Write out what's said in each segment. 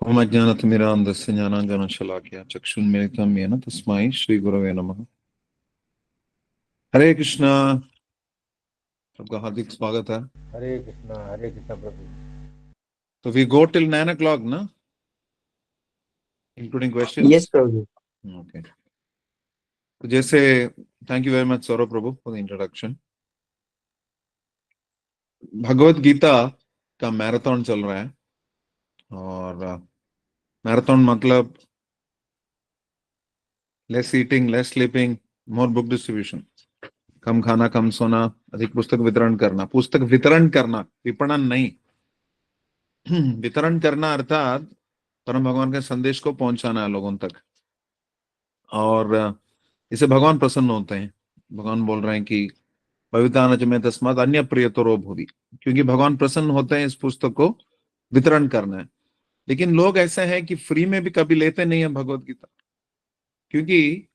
ओम अज्ञानतिमिरान्धस्य ज्ञानाञ्जनशलाकया चक्षुन्मिलितं येन तस्मै श्रीगुरवे नमः। हरे कृष्णा। सबका हार्दिक स्वागत है। हरे कृष्णा प्रभु। तो वी गो टिल 9 o'clock ना, including questions. Yes Prabhu. Okay. तो जैसे thank you very much Saurabh Prabhu for the introduction. Bhagavad Gita का मैराथन चल रहा है और मैराथन मतलब less eating, less sleeping, more book distribution. कम खाना, कम सोना, अधिक पुस्तक वितरण करना। पुस्तक वितरण करना, विपणन नहीं। वितरण करना अर्थात परम भगवान के संदेश को पहुंचाना है लोगों तक। और इसे भगवान प्रसन्न होते हैं। भगवान बोल रहे हैं कि भवितान च में तस्मात् अन्य प्रियतरो भुवि, क्योंकि भगवान प्रसन्न होते हैं इस पुस्तक को वितरण करना है। लेकिन लोग ऐसे हैं कि फ्री में भी कभी लेते नहीं है भगवत गीता, क्योंकि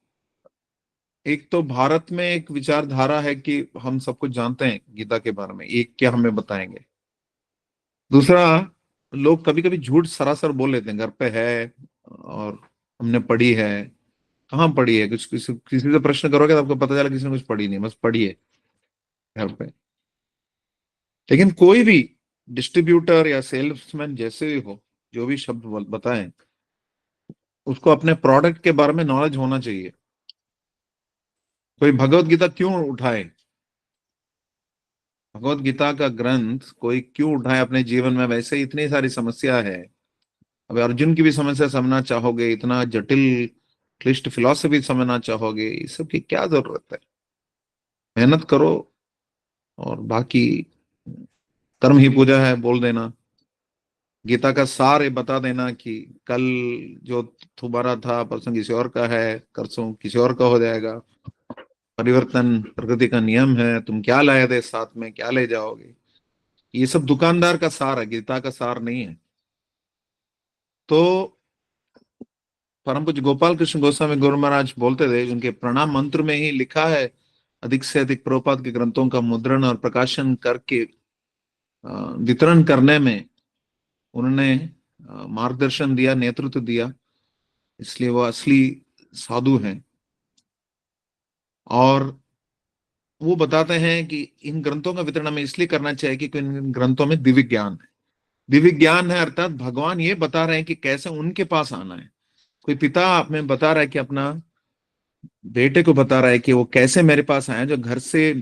एक तो भारत में एक विचारधारा है कि हम सब कुछ जानते हैं गीता के बारे में, एक क्या हमें बताएंगे। दूसरा, लोग कभी कभी झूठ सरासर बोल लेते हैं, घर पे है और हमने पढ़ी है। कहाँ पढ़ी है? कुछ किसी किसी से प्रश्न करोगे तो आपको पता चला किसी ने कुछ पढ़ी नहीं, बस पढ़ी है घर पे। लेकिन कोई भी डिस्ट्रीब्यूटर या सेल्समैन जैसे भी हो, जो भी शब्द बताएं, उसको अपने प्रोडक्ट के बारे में नॉलेज होना चाहिए। कोई भगवत गीता क्यों उठाए, भगवत गीता का ग्रंथ कोई क्यों उठाए अपने जीवन में? वैसे ही इतनी सारी समस्या है। अब अर्जुन की भी समस्या समझना चाहोगे, इतना जटिल क्लिष्ट फिलॉसफी समझना चाहोगे, इस सब की क्या जरूरत है? मेहनत करो और बाकी कर्म ही पूजा है बोल देना। गीता का सार ये बता देना कि कल जो तुम्हारा था परसों किसी और का है, परसों किसी और का हो जाएगा। परिवर्तन प्रकृति का नियम है, तुम क्या लाए थे साथ में, क्या ले जाओगे। ये सब दुकानदार का सार है, गीता का सार नहीं है। तो परम पूज्य गोपाल कृष्ण गोस्वामी गुरु महाराज बोलते थे, उनके प्रणाम मंत्र में ही लिखा है, अधिक से अधिक प्रभुपाद के ग्रंथों का मुद्रण और प्रकाशन करके वितरण करने में उन्होंने मार्गदर्शन दिया, नेतृत्व दिया। इसलिए वो असली साधु हैं। और वो बताते हैं कि इन ग्रंथों का वितरण हमें इसलिए करना चाहिए कि इन ग्रंथों में दिव्य ज्ञान है। दिव्य ज्ञान है अर्थात भगवान ये बता रहे हैं कि कैसे उनके पास आना है। कोई पिता हमें बता रहा है कि अपना बेटे को बता रहा है कि वो कैसे मेरे पास आए, जो घर से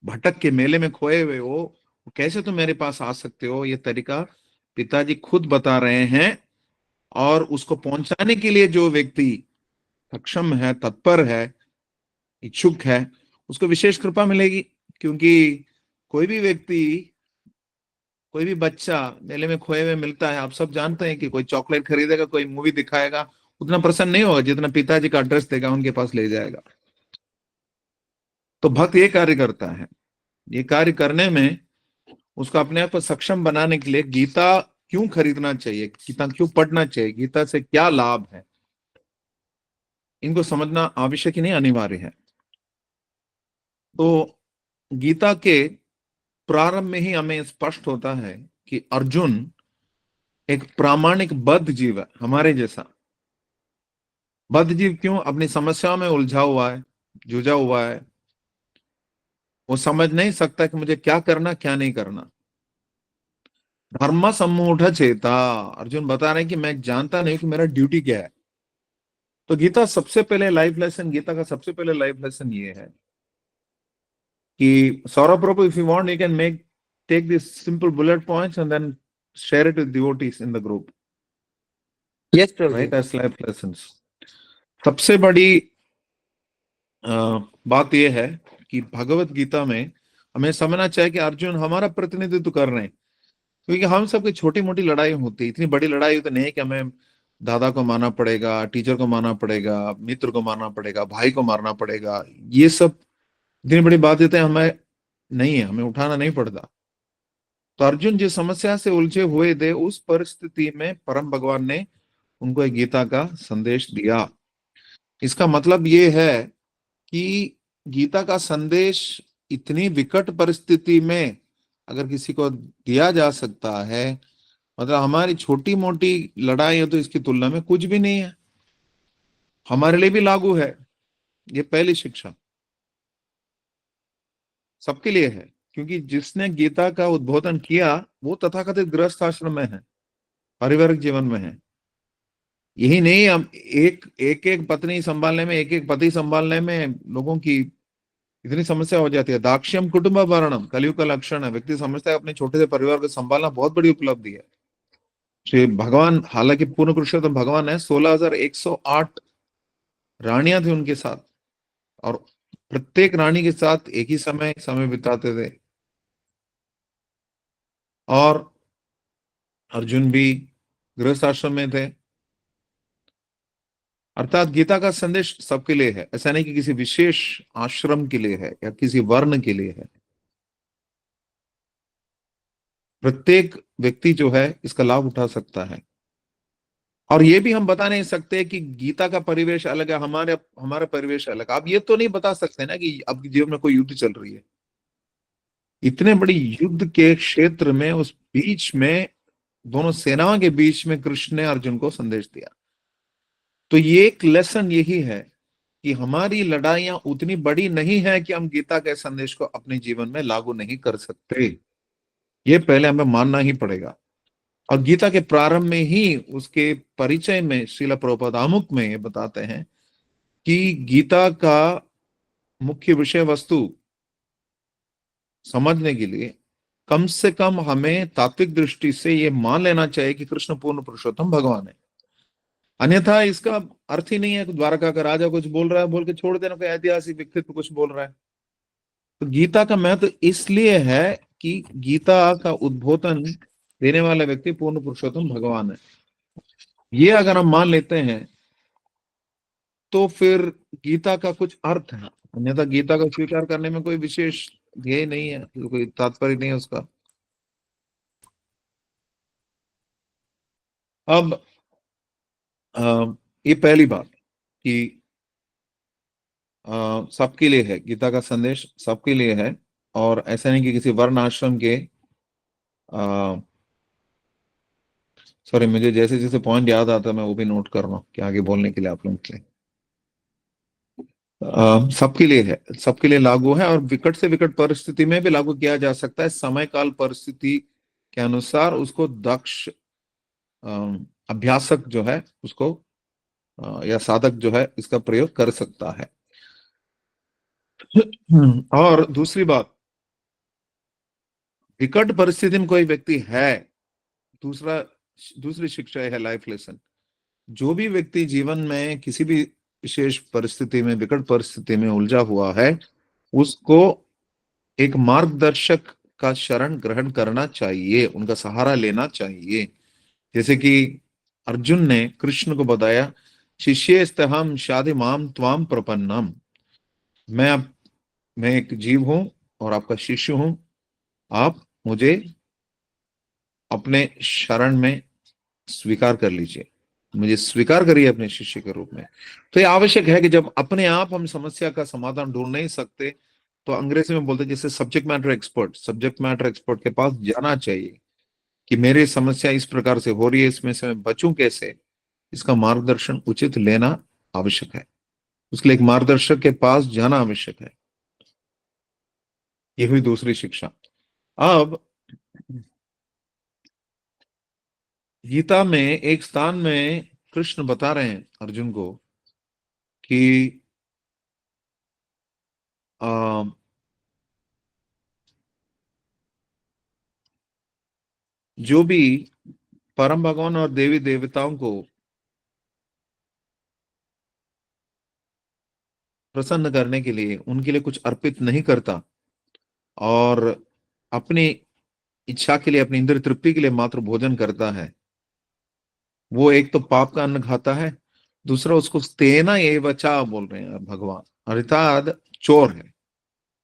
भटक के मेले में खोए हुए हो, वो कैसे तुम मेरे पास आ सकते हो। ये तरीका पिताजी खुद बता रहे हैं। और उसको पहुंचाने के लिए जो व्यक्ति सक्षम है, तत्पर है, इच्छुक है, उसको विशेष कृपा मिलेगी। क्योंकि कोई भी व्यक्ति, कोई भी बच्चा मेले में खोए हुए मिलता है, आप सब जानते हैं कि कोई चॉकलेट खरीदेगा, कोई मूवी दिखाएगा, उतना प्रसन्न नहीं होगा जितना पिताजी का एड्रेस देगा उनके पास ले जाएगा। तो भक्त ये कार्य करता है। ये कार्य करने में उसको अपने आप को सक्षम बनाने के लिए गीता क्यों खरीदना चाहिए, गीता क्यों पढ़ना चाहिए, गीता से क्या लाभ है, इनको समझना आवश्यक ही नहीं, अनिवार्य है। तो गीता के प्रारंभ में ही हमें स्पष्ट होता है कि अर्जुन एक प्रामाणिक बद्ध जीव है, हमारे जैसा। बद्ध जीव क्यों? अपनी समस्याओं में उलझा हुआ है, जूझा हुआ है। वो समझ नहीं सकता कि मुझे क्या करना, क्या नहीं करना। धर्म सम्मूढ़ चेता, अर्जुन बता रहे हैं कि मैं जानता नहीं कि मेरा ड्यूटी क्या है। तो गीता सबसे पहले लाइफ लेसन, गीता का सबसे पहले लाइफ लेसन ये है कि Saurabh Prabhu, if you want you can make take this simple bullet points and then share it with devotees in the group, yes Prabhu ji. Right, as life lessons. सबसे बड़ी बात यह है कि भगवत गीता में हमें समझना चाहिए कि अर्जुन हमारा प्रतिनिधित्व कर रहे हैं। क्योंकि हम सबकी छोटी मोटी लड़ाई होती है, इतनी बड़ी लड़ाई तो नहीं है कि हमें दादा को मारना पड़ेगा, टीचर को मारना पड़ेगा, मित्र को मारना पड़ेगा, भाई को मारना पड़ेगा। ये सब इतनी बड़ी बाध्यताएं हमें नहीं है, हमें उठाना नहीं पड़ता। तो अर्जुन जिस समस्या से उलझे हुए थे, उस परिस्थिति में परम भगवान ने उनको एक गीता का संदेश दिया। इसका मतलब ये है कि गीता का संदेश इतनी विकट परिस्थिति में अगर किसी को दिया जा सकता है, मतलब हमारी छोटी मोटी लड़ाई है तो इसकी तुलना में कुछ भी नहीं है, हमारे लिए भी लागू है। ये पहली शिक्षा सबके लिए है, क्योंकि जिसने गीता का उद्बोधन किया वो तथाकथित गृहस्थ आश्रम में है, पारिवारिक जीवन में है। यही नहीं, हम एक एक एक पत्नी संभालने में, एक एक पति संभालने में लोगों की इतनी समस्या हो जाती है। दाक्ष्यम कुटुंब वर्णम कलयुग का लक्षण है। व्यक्ति समझता है अपने छोटे से परिवार को संभालना बहुत बड़ी उपलब्धि है। श्री भगवान, हालांकि पूर्ण पुरुषोत्तम भगवान है, 16,108 रानियां थी उनके साथ, और प्रत्येक रानी के साथ एक ही समय बिताते थे। और अर्जुन भी गृहस्थ आश्रम में थे। अर्थात गीता का संदेश सबके लिए है, ऐसा नहीं कि किसी विशेष आश्रम के लिए है या किसी वर्ण के लिए है। प्रत्येक व्यक्ति जो है इसका लाभ उठा सकता है। और ये भी हम बता नहीं सकते कि गीता का परिवेश अलग है, हमारे हमारा परिवेश अलग है। आप ये तो नहीं बता सकते ना कि आपके जीवन में कोई युद्ध चल रही है। इतने बड़ी युद्ध के क्षेत्र में, उस बीच में, दोनों सेनाओं के बीच में कृष्ण ने अर्जुन को संदेश दिया। तो ये एक लेसन यही है कि हमारी लड़ाइयां उतनी बड़ी नहीं है कि हम गीता के संदेश को अपने जीवन में लागू नहीं कर सकते। ये पहले हमें मानना ही पड़ेगा। और गीता के प्रारंभ में ही, उसके परिचय में, श्रील प्रभुपाद आमुख में ये बताते हैं कि गीता का मुख्य विषय वस्तु समझने के लिए कम से कम हमें तात्विक दृष्टि से ये मान लेना चाहिए कि कृष्ण पूर्ण पुरुषोत्तम भगवान है। अन्यथा इसका अर्थ ही नहीं है कि द्वारका का राजा कुछ बोल रहा है बोल के छोड़ देना, कोई ऐतिहासिक व्यक्तित्व कुछ बोल रहा है। तो गीता का महत्व इसलिए है कि गीता का उद्बोधन देने वाला व्यक्ति पूर्ण पुरुषोत्तम भगवान है। ये अगर हम मान लेते हैं तो फिर गीता का कुछ अर्थ है। अन्यथा गीता का स्वीकार करने में कोई विशेष ध्येय नहीं है, कोई तात्पर्य नहीं है उसका। अब ये पहली बात कि सबके लिए है, गीता का संदेश सबके लिए है। और ऐसा नहीं कि किसी वर्ण आश्रम के, सॉरी, मुझे जैसे जैसे पॉइंट याद आता है मैं वो भी नोट कर रहा हूँ कि आगे बोलने के लिए आप लोगों के लिए। सबके लिए है, सबके लिए लागू है, और विकट से विकट परिस्थिति में भी लागू किया जा सकता है। समय काल परिस्थिति के अनुसार उसको दक्ष अभ्यासक जो है उसको या साधक जो है इसका प्रयोग कर सकता है। और दूसरी बात, विकट परिस्थिति में कोई व्यक्ति है, दूसरी शिक्षा है, लाइफ लेसन। जो भी व्यक्ति जीवन में किसी भी विशेष परिस्थिति में, विकट परिस्थिति में उलझा हुआ है, उसको एक मार्गदर्शक का शरण ग्रहण करना चाहिए, उनका सहारा लेना चाहिए। जैसे कि अर्जुन ने कृष्ण को बताया, शिष्येस्तहम शाधि माम त्वाम प्रपन्नम। मैं मैं एक जीव हूं और आपका शिष्य हूं, आप मुझे अपने शरण में स्वीकार कर लीजिए, मुझे स्वीकार करिए अपने शिष्य के रूप में। तो ये आवश्यक है कि जब अपने आप हम समस्या का समाधान ढूंढ नहीं सकते, तो अंग्रेजी में बोलते हैं जैसे सब्जेक्ट मैटर एक्सपर्ट के पास जाना चाहिए कि मेरी समस्या इस प्रकार से हो रही है, इसमें से मैं बचूं कैसे, इसका मार्गदर्शन उचित लेना आवश्यक है। उसके लिए एक मार्गदर्शक के पास जाना आवश्यक है। यह हुई दूसरी शिक्षा। अब गीता में एक स्थान में कृष्ण बता रहे हैं अर्जुन को कि जो भी परम भगवान और देवी देवताओं को प्रसन्न करने के लिए, उनके लिए कुछ अर्पित नहीं करता और अपनी इच्छा के लिए, अपनी इंद्र तृप्ति के लिए मात्र भोजन करता है, वो एक तो पाप का अन्न खाता है, दूसरा उसको तेना ये बचा बोल रहे हैं भगवान, अर्थात चोर है।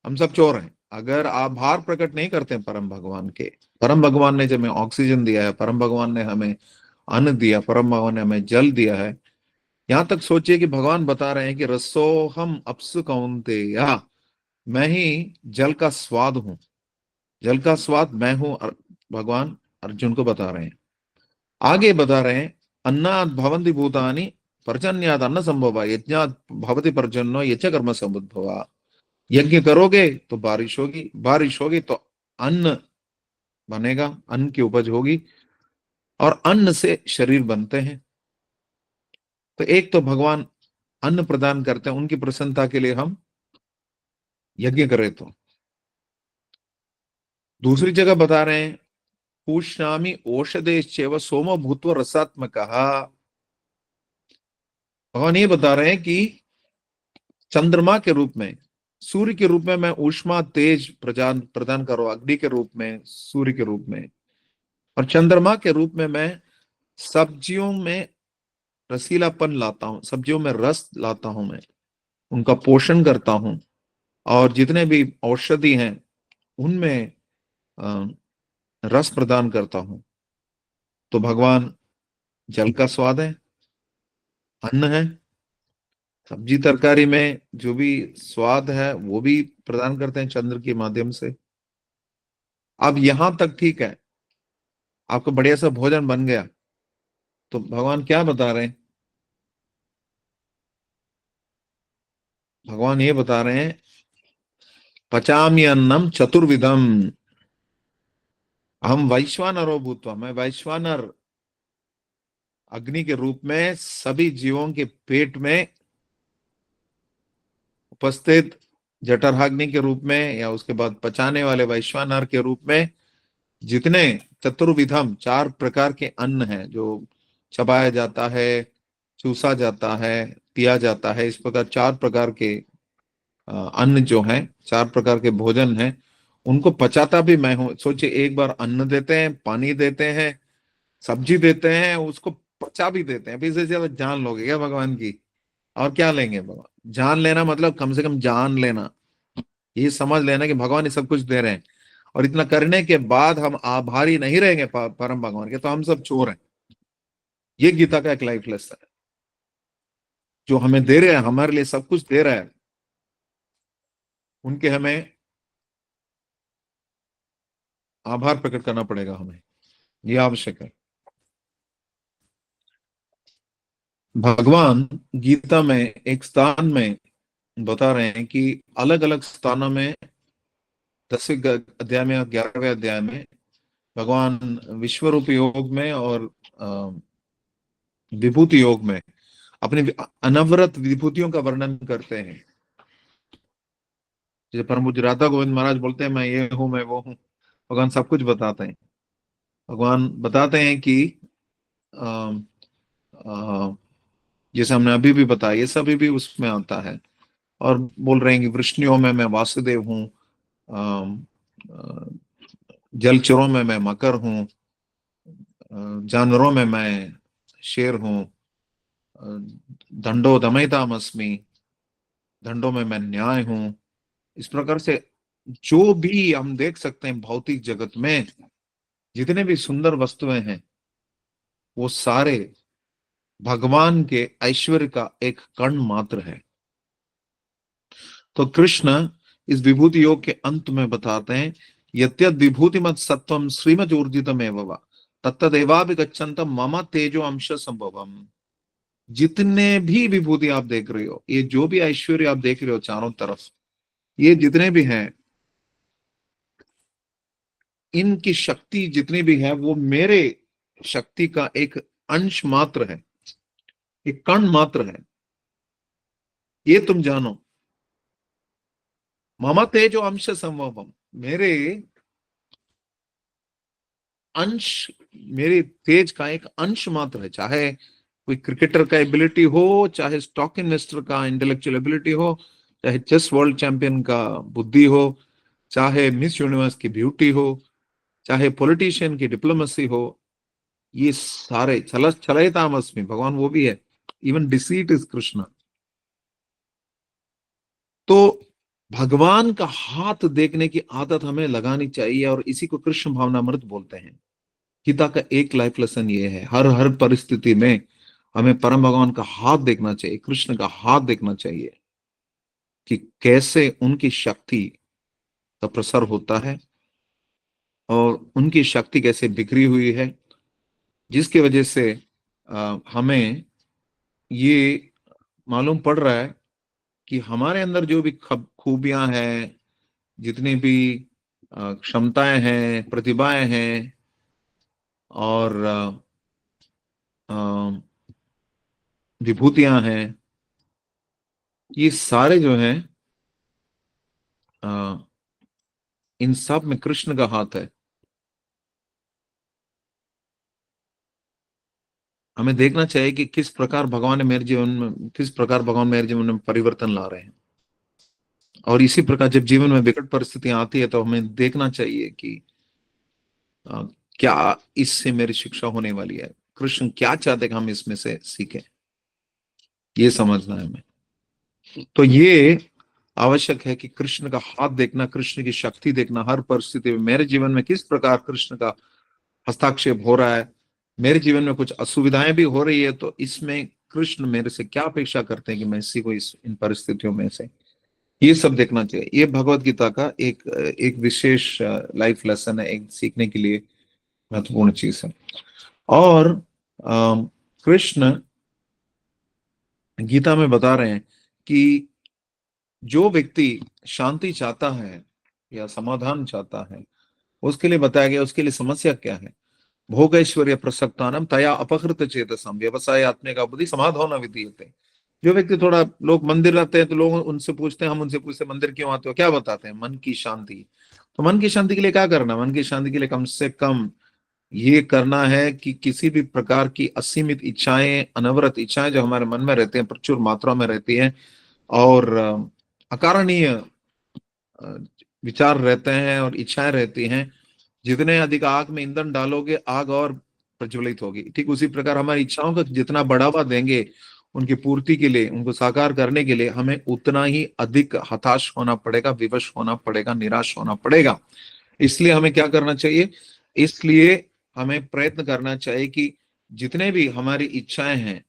हम सब चोर हैं अगर आभार प्रकट नहीं करते हैं परम भगवान के। परम भगवान ने जब हमें ऑक्सीजन दिया है, परम भगवान ने हमें अन्न दिया, परम भगवान ने हमें जल दिया है। यहां तक सोचिए कि भगवान बता रहे हैं कि रसोहम अप्सु कौन्तेय, मैं ही जल का स्वाद हूं, जल का स्वाद मैं हूं। भगवान अर्जुन को बता रहे हैं। आगे बता रहे हैं, अन्नात् भवन्ति भूतानि पर्जन्यात् अन्न संभवा यज्ञात् भवति पर्जन्यो यच्च कर्म समुद्भवा। यज्ञ करोगे तो बारिश होगी, बारिश होगी तो अन्न बनेगा, अन्न की उपज होगी, और अन्न से शरीर बनते हैं। तो एक तो भगवान अन्न प्रदान करते हैं, उनकी प्रसन्नता के लिए हम यज्ञ करें। तो दूसरी जगह बता रहे हैं, पूष्णामि ओषधेश्चैव सोमो भूत्वा रसात्मक। भगवान ये बता रहे हैं कि चंद्रमा के रूप में, सूर्य के रूप में मैं ऊष्मा तेज प्रदान प्रदान कर रहा हूं, अग्नि के रूप में, सूर्य के रूप में, और चंद्रमा के रूप में मैं सब्जियों में रसीलापन लाता हूं, सब्जियों में रस लाता हूं, मैं उनका पोषण करता हूं, और जितने भी औषधि हैं उनमें अ, रस प्रदान करता हूं। तो भगवान जल का स्वाद है, अन्न है, सब्जी तरकारी में जो भी स्वाद है वो भी प्रदान करते हैं चंद्र के माध्यम से। अब यहां तक ठीक है, आपका बढ़िया सा भोजन बन गया, तो भगवान क्या बता रहे हैं? भगवान ये बता रहे हैं, पचामी अन्नम चतुर्विधम, हम वैश्वानरो भूत्वा, मैं वैश्वानर अग्नि के रूप में सभी जीवों के पेट में उपस्थित, जठराग्नि के रूप में, या उसके बाद पचाने वाले वैश्वानर के रूप में जितने चतुर्विधम, चार प्रकार के अन्न हैं जो चबाया जाता है, चूसा जाता है, पिया जाता है, इस प्रकार चार प्रकार के अन्न जो हैं, चार प्रकार के भोजन हैं, उनको पचाता भी मैं हूं। सोचिए, एक बार अन्न देते हैं, पानी देते हैं, सब्जी देते हैं, उसको पचा भी देते हैं। फिर इससे ज्यादा जान लोगे क्या भगवान की? और क्या लेंगे भगवान? जान लेना मतलब कम से कम जान लेना, ये समझ लेना कि भगवान ये सब कुछ दे रहे हैं, और इतना करने के बाद हम आभारी नहीं रहेंगे परम भगवान के, तो हम सब चोर हैं। ये गीता का एक लाइफ लेसन है। जो हमें दे रहे हैं, हमारे लिए सब कुछ दे रहा है, उनके हमें आभार प्रकट करना पड़ेगा, हमें ये आवश्यक है। भगवान गीता में एक स्थान में बता रहे हैं कि अलग अलग स्थानों में, 10वें अध्याय में और 11वें अध्याय में भगवान विश्व रूप योग में और विभूति योग में अपनी अनवरत विभूतियों का वर्णन करते हैं। जैसे परम पूज्य राधा गोविंद महाराज बोलते हैं, मैं ये हूं, मैं वो हूं। भगवान सब कुछ बताते हैं। भगवान बताते हैं कि अ, अ, जैसे हमने अभी भी बताया, ये सभी भी उसमें आता है, और बोल रहे हैं कि वृष्णियों में मैं वासुदेव हूँ, अ, अ, जलचरों में मैं मकर हूँ, जानवरों में मैं शेर हूँ, दंडो दमयतामस्मि, दंडों में मैं न्याय हूँ। इस प्रकार से जो भी हम देख सकते हैं भौतिक जगत में, जितने भी सुंदर वस्तुएं हैं, वो सारे भगवान के ऐश्वर्य का एक कण मात्र है। तो कृष्ण इस विभूति योग के अंत में बताते हैं, यद्यद विभूति मत सत्वम श्रीमद ऊर्जितम एवं तत्तदेवाभिगच्छन्तम मम तेजो अंश संभवम। जितने भी विभूति आप देख रहे हो, ये जो भी ऐश्वर्य आप देख रहे हो चारों तरफ, ये जितने भी हैं, इनकी शक्ति जितनी भी है वो मेरे शक्ति का एक अंश मात्र है, एक कण मात्र है। ये तुम जानो, मम तेजो अंश संभवम, मेरे अंश, मेरे तेज का एक अंश मात्र है। चाहे कोई क्रिकेटर का एबिलिटी हो, चाहे स्टॉक इन्वेस्टर का इंटेलेक्चुअल एबिलिटी हो, चाहे चेस वर्ल्ड चैंपियन का बुद्धि हो, चाहे मिस यूनिवर्स की ब्यूटी हो, चाहे पॉलिटिशियन की डिप्लोमेसी हो, ये सारे छलयतामस में भगवान वो भी है। Even deceit is Krishna. तो भगवान का हाथ देखने की आदत हमें लगानी चाहिए, और इसी को कृष्ण भावनामृत बोलते हैं। गीता का एक लाइफ लेसन ये है, हर हर परिस्थिति में हमें परम भगवान का हाथ देखना चाहिए, कृष्ण का हाथ देखना चाहिए, कि कैसे उनकी शक्ति का प्रसार होता है, और उनकी शक्ति कैसे बिखरी हुई है, जिसकी वजह से हमें ये मालूम पड़ रहा है कि हमारे अंदर जो भी खूबियां हैं, जितनी भी क्षमताएं हैं, प्रतिभाएं हैं और विभूतियां हैं, ये सारे जो हैं इन सब में कृष्ण का हाथ है। हमें देखना चाहिए कि किस प्रकार भगवान मेरे जीवन में परिवर्तन ला रहे हैं। और इसी प्रकार जब जीवन में विकट परिस्थितियां आती है तो हमें देखना चाहिए कि अ, क्या इससे मेरी शिक्षा होने वाली है, कृष्ण क्या चाहते हैं कि हम इसमें से सीखें, ये समझना है हमें। तो ये आवश्यक है कि कृष्ण का हाथ देखना, कृष्ण की शक्ति देखना हर परिस्थिति में। मेरे जीवन में किस प्रकार कृष्ण का हस्ताक्षेप हो रहा है, मेरे जीवन में कुछ असुविधाएं भी हो रही है, तो इसमें कृष्ण मेरे से क्या अपेक्षा करते हैं कि मैं इसी को इन परिस्थितियों में से, ये सब देखना चाहिए। ये भगवत गीता का एक एक विशेष लाइफ लेसन है, एक सीखने के लिए महत्वपूर्ण चीज है। और कृष्ण गीता में बता रहे हैं कि जो व्यक्ति शांति चाहता है या समाधान चाहता है, उसके लिए बताया गया उसके लिए समस्या क्या है। भोगैश्वर्य प्रसक्तानम तया अपहृत चेतसम व्यवसाय आत्मिका बुद्धि समाधान विधीयते। जो व्यक्ति, थोड़ा लोग मंदिर आते हैं तो लोग उनसे पूछते हैं, हम उनसे पूछते हैं मंदिर क्यों आते हो, क्या बताते हैं, मन की शांति। तो मन की शांति के लिए क्या करना, मन की शांति के लिए कम से कम ये करना है कि किसी भी प्रकार की असीमित इच्छाएं, अनवरत इच्छाएं जो हमारे मन में रहते हैं, प्रचुर मात्रा में रहती हैं और अकारणीय विचार रहते हैं और इच्छाएं रहती हैं, जितने अधिक आग में ईंधन डालोगे आग और प्रज्वलित होगी। ठीक उसी प्रकार हमारी इच्छाओं को जितना बढ़ावा देंगे उनकी पूर्ति के लिए, उनको साकार करने के लिए, हमें उतना ही अधिक हताश होना पड़ेगा, विवश होना पड़ेगा, निराश होना पड़ेगा। इसलिए हमें क्या करना चाहिए, इसलिए हमें प्रयत्न करना चाहिए कि जितने भी हमारी इच्छाएं हैं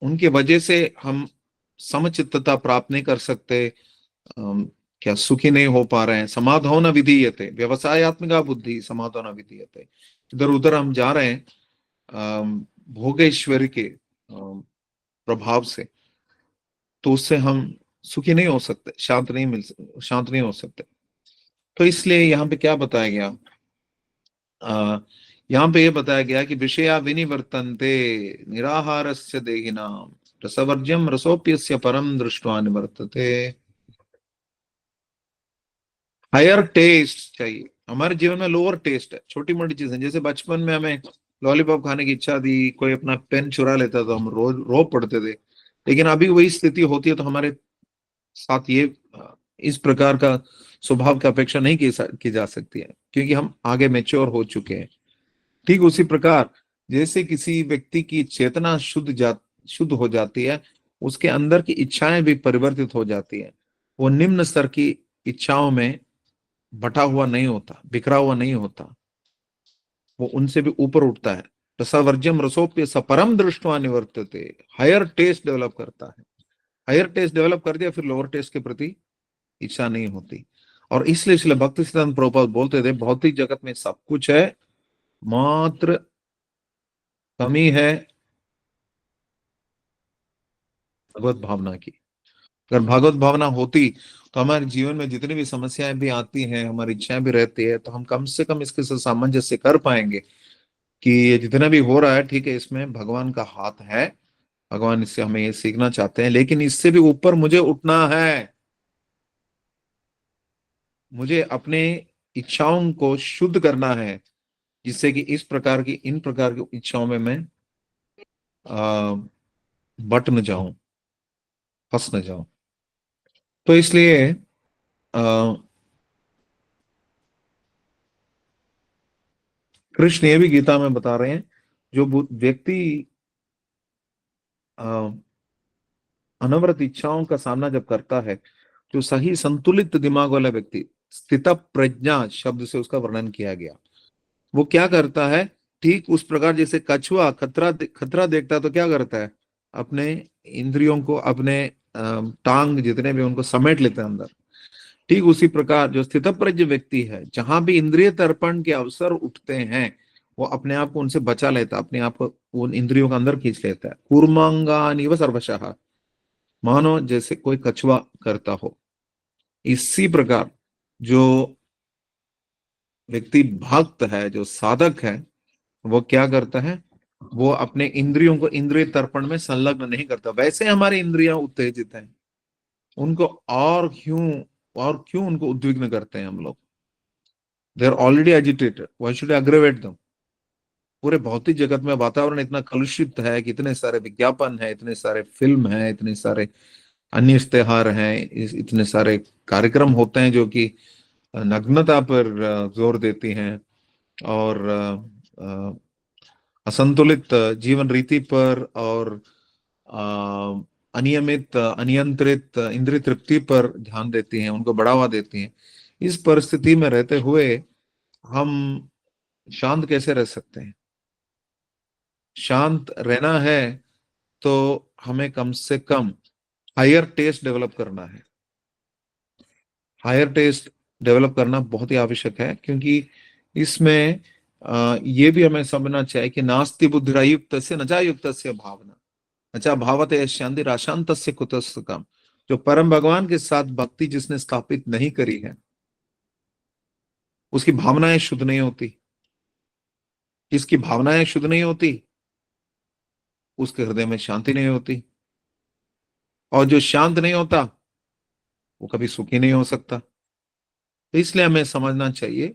उनके वजह से हम समचित्तता प्राप्त नहीं कर सकते, क्या सुखी नहीं हो पा रहे हैं, समाधान विधीयते, व्यवसायत्मिका बुद्धि समाधान विधीयते। इधर उधर हम जा रहे हैं भोगेश्वरी के प्रभाव से, तो उससे हम सुखी नहीं हो सकते, शांत नहीं हो सकते। तो इसलिए यहाँ पे क्या बताया गया, यहाँ पे ये बताया गया कि विषया विनिवर्तन्ते निराहारस्य देहिनाम रसवर्ज्यम रसोप्यस्य परम दृष्ट्वा निवर्तते। हायर टेस्ट चाहिए हमारे जीवन में, लोअर टेस्ट है, छोटी मोटी चीजें, जैसे बचपन में हमें लॉलीपॉप खाने की इच्छा थी, कोई अपना पेन चुरा लेता तो हम रोज रो पड़ते थे। लेकिन अभी वही स्थिति होती है तो हमारे साथ ये इस प्रकार का स्वभाव की अपेक्षा नहीं की जा सकती है, क्योंकि हम आगे मैच्योर हो चुके हैं। ठीक उसी प्रकार जैसे किसी व्यक्ति की चेतना शुद्ध हो जाती है, उसके अंदर की इच्छाएं भी परिवर्तित हो जाती है। वो निम्न स्तर की इच्छाओं में बटा हुआ नहीं होता, बिखरा हुआ नहीं होता, वो उनसे भी ऊपर उठता है। रसावर्ज्यम रसोप्य सपरम दृष्टवा निवर्तते, हायर टेस्ट डेवलप करता है। हायर टेस्ट डेवलप कर दिया फिर लोअर टेस्ट के प्रति इच्छा नहीं होती। और इसलिए भक्ति सिद्धांत प्रभुपाद बोलते थे, भौतिक जगत में सब कुछ है, मात्र कमी है भगवत भावना की। अगर भगवत भावना होती तो हमारे जीवन में जितनी भी समस्याएं भी आती हैं, हमारी इच्छाएं भी रहती है, तो हम कम से कम इसके साथ सामंजस्य कर पाएंगे कि ये जितना भी हो रहा है ठीक है, इसमें भगवान का हाथ है, भगवान इससे हमें ये सीखना चाहते हैं, लेकिन इससे भी ऊपर मुझे उठना है। मुझे अपने इच्छाओं को शुद्ध करना है, जिससे कि इन प्रकार की इच्छाओं में मैं आ, बट न जाऊं, फंस न जाऊं। तो इसलिए कृष्ण ये भी गीता में बता रहे हैं, जो व्यक्ति अनवरत इच्छाओं का सामना जब करता है, जो सही संतुलित दिमाग वाला व्यक्ति, स्थित प्रज्ञा शब्द से उसका वर्णन किया गया, वो क्या करता है, ठीक उस प्रकार जैसे कछुआ खतरा देखता है तो क्या करता है, अपने इंद्रियों को, अपने टांग जितने भी उनको समेट लेते हैं अंदर। ठीक उसी प्रकार जो स्थितप्रज्ञ व्यक्ति है, जहां भी इंद्रिय तर्पण के अवसर उठते हैं वो अपने आप को उनसे बचा लेता, अपने आप को उन इंद्रियों के अंदर खींच लेता है। कूर्मांगानी व सर्वशः, मानो जैसे कोई कछुआ करता हो। इसी प्रकार जो व्यक्ति भक्त है, जो साधक है, वो क्या करता है, वो अपने इंद्रियों को इंद्रिय तर्पण में संलग्न नहीं करता। वैसे हमारी इंद्रियां उत्तेजित हैं, उनको और क्यों उनको उद्विग्न करते हैं हम लोग? They are already agitated, why should aggravate them? पूरे भौतिक जगत में वातावरण इतना कलुषित है कि इतने सारे विज्ञापन है, इतने सारे फिल्म है, इतने सारे अन्य इश्तेहार हैं, इतने सारे कार्यक्रम होते हैं जो कि नग्नता पर जोर देती हैं, और असंतुलित जीवन रीति पर, और अनियमित अनियंत्रित इंद्रिय तृप्ति पर ध्यान देती हैं, उनको बढ़ावा देती हैं। इस परिस्थिति में रहते हुए हम शांत कैसे रह सकते हैं? शांत रहना है तो हमें कम से कम हायर टेस्ट डेवलप करना है। हायर टेस्ट डेवलप करना बहुत ही आवश्यक है, क्योंकि इसमें ये भी हमें समझना चाहिए कि नास्ति बुद्धिरायुक्त से नचा युक्त से भावना, नचा भावते शांति राशांत से कुतस्य काम। जो परम भगवान के साथ भक्ति जिसने स्थापित नहीं करी है, उसकी भावनाएं शुद्ध नहीं होती। किसकी भावनाएं शुद्ध नहीं होती? उसके हृदय में शांति नहीं होती, और जो शांत नहीं होता वो कभी सुखी नहीं हो सकता। तो इसलिए हमें समझना चाहिए,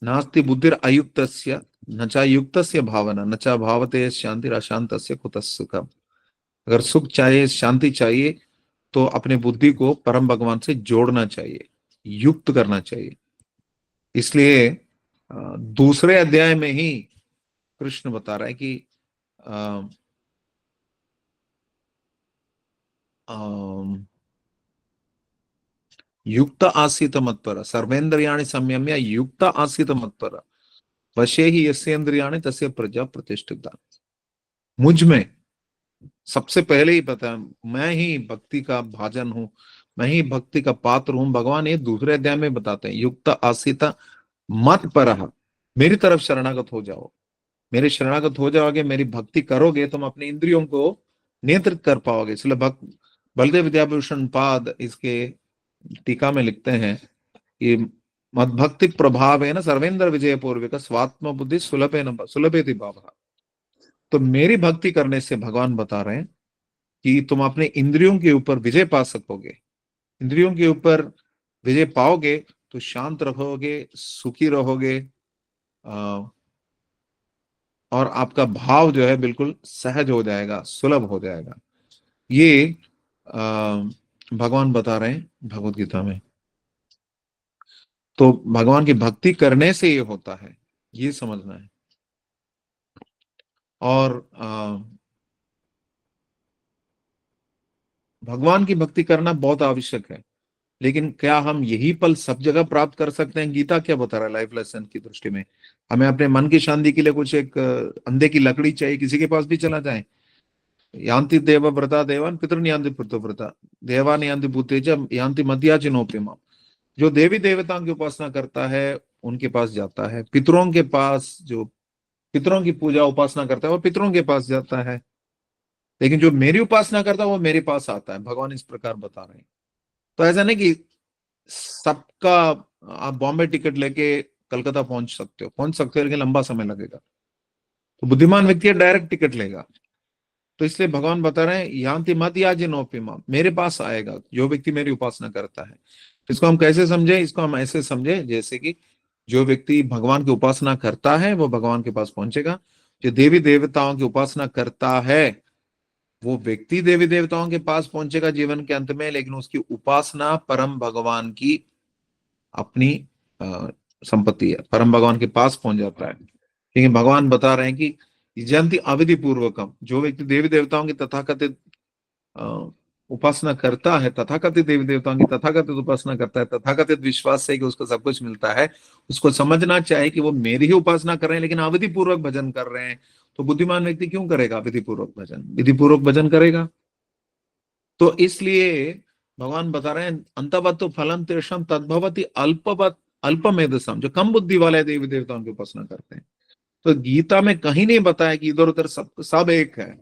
नास्ति बुद्धिर अयुक्तस्य न चा युक्तस्य भावना न चा भावते शांति अशांतस्य कुतः सुखम। अगर सुख चाहिए, शांति चाहिए, तो अपने बुद्धि को परम भगवान से जोड़ना चाहिए, युक्त करना चाहिए। इसलिए दूसरे अध्याय में ही कृष्ण बता रहा है कि युक्त आसीत मत्पर सर्वेन्द्रियाणि संयम्य युक्त आसीत मत्पर वशे ही यस्येन्द्रियाणि तस्य प्रजा प्रतिष्ठिता। मुझ में सबसे पहले ही पता है, मैं ही भक्ति का भाजन हूं, मैं ही भक्ति का पात्र हूं। भगवान ये दूसरे अध्याय में बताते हैं, युक्त आसीता मत परह, मेरी तरफ शरणागत हो जाओ। मेरे शरणागत हो जाओगे, मेरी भक्ति करोगे, तुम अपने इंद्रियों को नियंत्रित कर पाओगे। इसलिए बलदेव विद्याभूषण पाद इसके टीका में लिखते हैं कि मद्भक्ति प्रभाव है ना सर्वेंद्र विजय पूर्विक स्वात्म बुद्धि सुलभे भाव। तो मेरी भक्ति करने से भगवान बता रहे हैं कि तुम अपने इंद्रियों के ऊपर विजय पा सकोगे। इंद्रियों के ऊपर विजय पाओगे तो शांत रहोगे, सुखी रहोगे, और आपका भाव जो है बिल्कुल सहज हो जाएगा, सुलभ हो जाएगा। ये भगवान बता रहे हैं भगवत गीता में। तो भगवान की भक्ति करने से ये होता है, ये समझना है। और भगवान की भक्ति करना बहुत आवश्यक है, लेकिन क्या हम यही पल सब जगह प्राप्त कर सकते हैं? गीता क्या बता रहा है लाइफ लेसन की दृष्टि में? हमें अपने मन की शांति के लिए कुछ एक अंधे की लकड़ी चाहिए, किसी के पास भी चला जाए। यान्ति देव व्रता देवान पितृन यान्ति व्रता देवान यान्ति भूतेज यान्ति मध्याचिनोपिमा। जो देवी देवताओं की उपासना करता है उनके पास जाता है, पितरों के पास, जो पितरों की पूजा उपासना करता है वो पितरों के पास जाता है, लेकिन जो मेरी उपासना करता है वो मेरे पास आता है। भगवान इस प्रकार बता रहे हैं। तो ऐसा नहीं कि सबका आप बॉम्बे टिकट लेके कलकत्ता पहुंच सकते हो, लेकिन लंबा समय लगेगा। तो बुद्धिमान व्यक्ति डायरेक्ट टिकट लेगा। तो इसलिए भगवान बता रहे हैं, यान्ति मत याजिनोपिमा, मेरे पास आएगा जो व्यक्ति मेरी उपासना करता है। इसको हम कैसे समझे? इसको हम ऐसे समझे जैसे कि जो व्यक्ति भगवान की उपासना करता है वो भगवान के पास पहुंचेगा। जो देवी देवताओं की उपासना करता है वो व्यक्ति देवी देवताओं के पास पहुंचेगा जीवन के अंत में, लेकिन उसकी उपासना परम भगवान की अपनी संपत्ति है, परम भगवान के पास पहुंच जाता है। लेकिन भगवान बता रहे हैं कि जयंती अविधि पूर्वकम, जो व्यक्ति देवी देवताओं की तथाकथित उपासना करता है, तथाकथित देवी देवताओं की तथाकथित उपासना करता है, तथाकथित विश्वास से कि उसको सब कुछ मिलता है, उसको समझना चाहिए कि वो मेरी ही उपासना कर रहे हैं लेकिन अविधि पूर्वक भजन कर रहे हैं। तो बुद्धिमान व्यक्ति क्यों करेगा विधि पूर्वक भजन? विधि पूर्वक भजन करेगा। तो इसलिए भगवान बता रहे हैं, अंतवत फलम तेषम तद्भवति अल्पवत अल्पमेधसम, जो कम बुद्धि वाले देवी देवताओं की उपासना करते हैं। तो गीता में कहीं नहीं बताया कि इधर उधर सब एक है,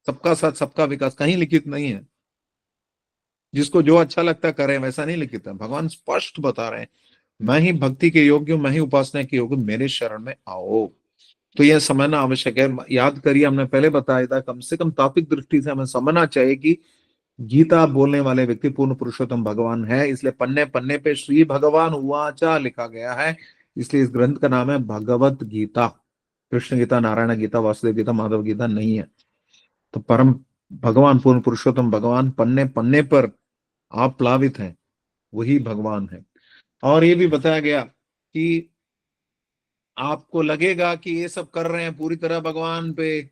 सबका साथ सबका विकास, कहीं लिखित नहीं है। जिसको जो अच्छा लगता है करे, वैसा नहीं लिखित है। भगवान स्पष्ट बता रहे हैं, मैं ही भक्ति के योग्य हूं, मैं ही उपासना के योग्य हूं, मेरे शरण में आओ। तो यह समझना आवश्यक है। याद करिए, हमने पहले बताया था, कम से कम तात्विक दृष्टि से हमें समझना चाहिए कि गीता बोलने वाले व्यक्ति पूर्ण पुरुषोत्तम भगवान है। इसलिए पन्ने पन्ने पे श्री भगवान उवाचा लिखा गया है। इसलिए इस ग्रंथ का नाम है भगवत गीता। कृष्ण गीता, नारायण गीता, वासुदेव गीता, माधव गीता नहीं है। तो परम भगवान, पूर्ण पुरुषोत्तम भगवान पन्ने पन्ने पर आप प्लावित हैं, वही भगवान है। और ये भी बताया गया कि आपको लगेगा कि ये सब कर रहे हैं, पूरी तरह भगवान पे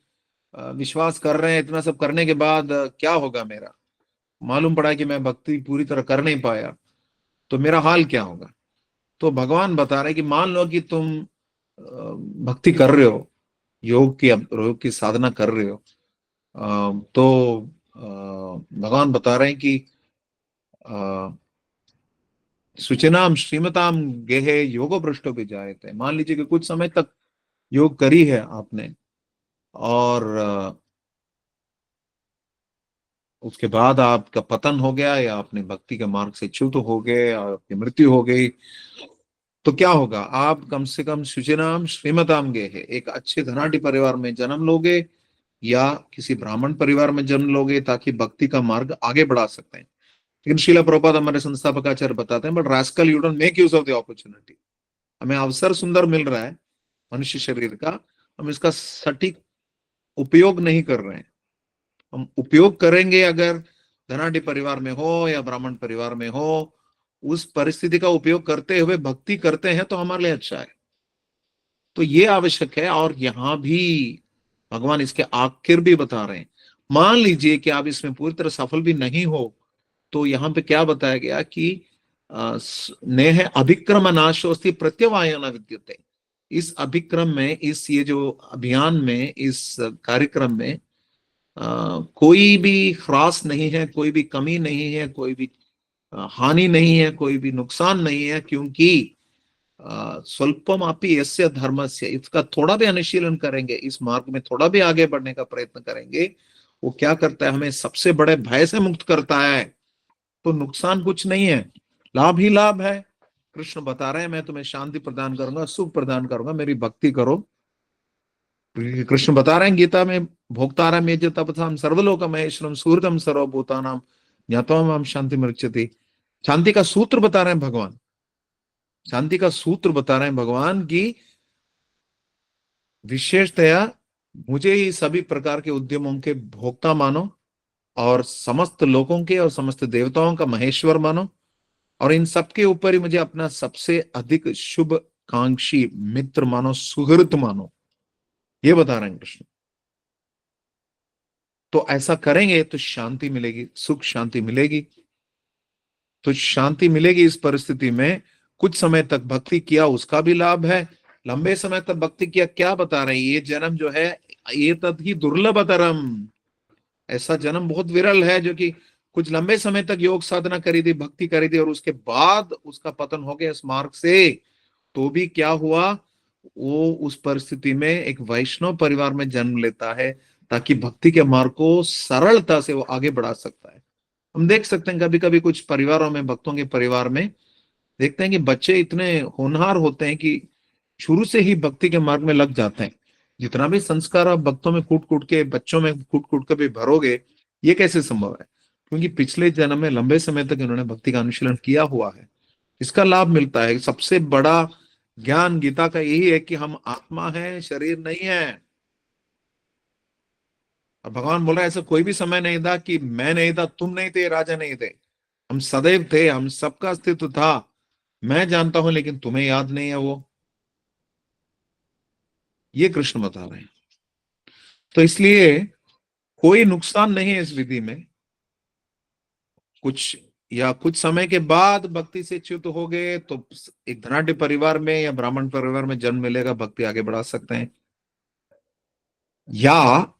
विश्वास कर रहे हैं, इतना सब करने के बाद क्या होगा मेरा? मालूम पड़ा कि मैं भक्ति पूरी तरह कर नहीं पाया, तो मेरा हाल क्या होगा? तो भगवान बता रहे कि मान लो कि तुम भक्ति कर रहे हो, योग की साधना कर रहे हो, तो भगवान बता रहे हैं कि सुचनाम श्रीमताम गेहे योगो भ्रष्टो भी जाए थे। मान लीजिए कि कुछ समय तक योग करी है आपने, और उसके बाद आपका पतन हो गया, या अपने भक्ति के मार्ग से च्युत हो गए और आपकी मृत्यु हो गई, तो क्या होगा? आप कम से कम सुचिनाम श्रीमताम गे है, एक अच्छे धनाढ़ी परिवार में जन्म लोगे, या किसी ब्राह्मण परिवार में जन्म लोगे, ताकि भक्ति का मार्ग आगे बढ़ा सकते हैं। लेकिन श्रीला प्रभुपाद हमारे संस्थापक आचार्य बताते हैं, but rascal you don't make use of the opportunity. हमें अवसर सुंदर मिल रहा है मनुष्य शरीर का, हम इसका सटीक उपयोग नहीं कर रहे हैं। हम उपयोग करेंगे, अगर धनाढ़ी परिवार में हो या ब्राह्मण परिवार में हो, उस परिस्थिति का उपयोग करते हुए भक्ति करते हैं तो हमारे लिए अच्छा है। तो ये आवश्यक है। और यहां भी भगवान इसके आखिर भी बता रहे हैं, मान लीजिए कि आप इसमें पूरी तरह सफल भी नहीं हो, तो यहाँ पे क्या बताया गया कि नेह अभिक्रम नाशोस्ति प्रत्यवायन विद्युते। इस अभिक्रम में, इस ये जो अभियान में, इस कार्यक्रम में कोई भी ह्रास नहीं है, कोई भी कमी नहीं है, कोई भी हानि नहीं है, कोई भी नुकसान नहीं है, क्योंकि स्वल्पम अपि यस्य धर्मस्य, इसका थोड़ा भी अनुशीलन करेंगे, इस मार्ग में थोड़ा भी आगे बढ़ने का प्रयत्न करेंगे, वो क्या करता है? हमें सबसे बड़े भय से मुक्त करता है। तो नुकसान कुछ नहीं है, लाभ ही लाभ है। कृष्ण बता रहे हैं, मैं तुम्हें शांति प्रदान करूंगा, सुख प्रदान करूंगा, मेरी भक्ति करो। कृष्ण बता रहे हैं गीता में, भोक्तारम में जो तपथाम सर्वलोक महेश्वरम सूर्यम सर्वभूतानाम ज्ञातवाम शांति मृच्छति। शांति का सूत्र बता रहे हैं भगवान, शांति का सूत्र बता रहे हैं भगवान की विशेषतया मुझे ही सभी प्रकार के उद्यमों के भोक्ता मानो, और समस्त लोगों के और समस्त देवताओं का महेश्वर मानो, और इन सबके ऊपर ही मुझे अपना सबसे अधिक शुभ कांक्षी मित्र मानो, सुहृत मानो। ये बता रहे हैं कृष्ण। तो ऐसा करेंगे तो शांति मिलेगी, सुख शांति मिलेगी। तो शांति मिलेगी इस परिस्थिति में। कुछ समय तक भक्ति किया, उसका भी लाभ है। लंबे समय तक भक्ति किया, क्या बता रहे हैं? ये जन्म जो है, ये तद ही दुर्लभतरम, ऐसा जन्म बहुत विरल है जो कि कुछ लंबे समय तक योग साधना करी थी, भक्ति करी थी, और उसके बाद उसका पतन हो गया इस मार्ग से। तो भी क्या हुआ? वो उस परिस्थिति में एक वैष्णव परिवार में जन्म लेता है, ताकि भक्ति के मार्ग को सरलता से वो आगे बढ़ा सकता है। हम देख सकते हैं कभी कभी कुछ परिवारों में, भक्तों के परिवार में देखते हैं कि बच्चे इतने होनहार होते हैं कि शुरू से ही भक्ति के मार्ग में लग जाते हैं। जितना भी संस्कार आप भक्तों में कूट कूट के, बच्चों में कूट कूट के भी भरोगे, ये कैसे संभव है? क्योंकि पिछले जन्म में लंबे समय तक इन्होंने भक्ति का अनुशीलन किया हुआ है, इसका लाभ मिलता है। सबसे बड़ा ज्ञान गीता का यही है कि हम आत्मा है, शरीर नहीं है। और भगवान बोल रहा है, ऐसा कोई भी समय नहीं था कि मैं नहीं था, तुम नहीं थे, राजा नहीं थे, हम सदैव थे, हम सबका अस्तित्व था। मैं जानता हूं, लेकिन तुम्हें याद नहीं है वो। ये कृष्ण बता रहे हैं। तो इसलिए कोई नुकसान नहीं है इस विधि में। कुछ समय के बाद भक्ति से च्युत हो गए तो एक धनाढ़ परिवार में या ब्राह्मण परिवार में जन्म मिलेगा, भक्ति आगे बढ़ा सकते हैं। या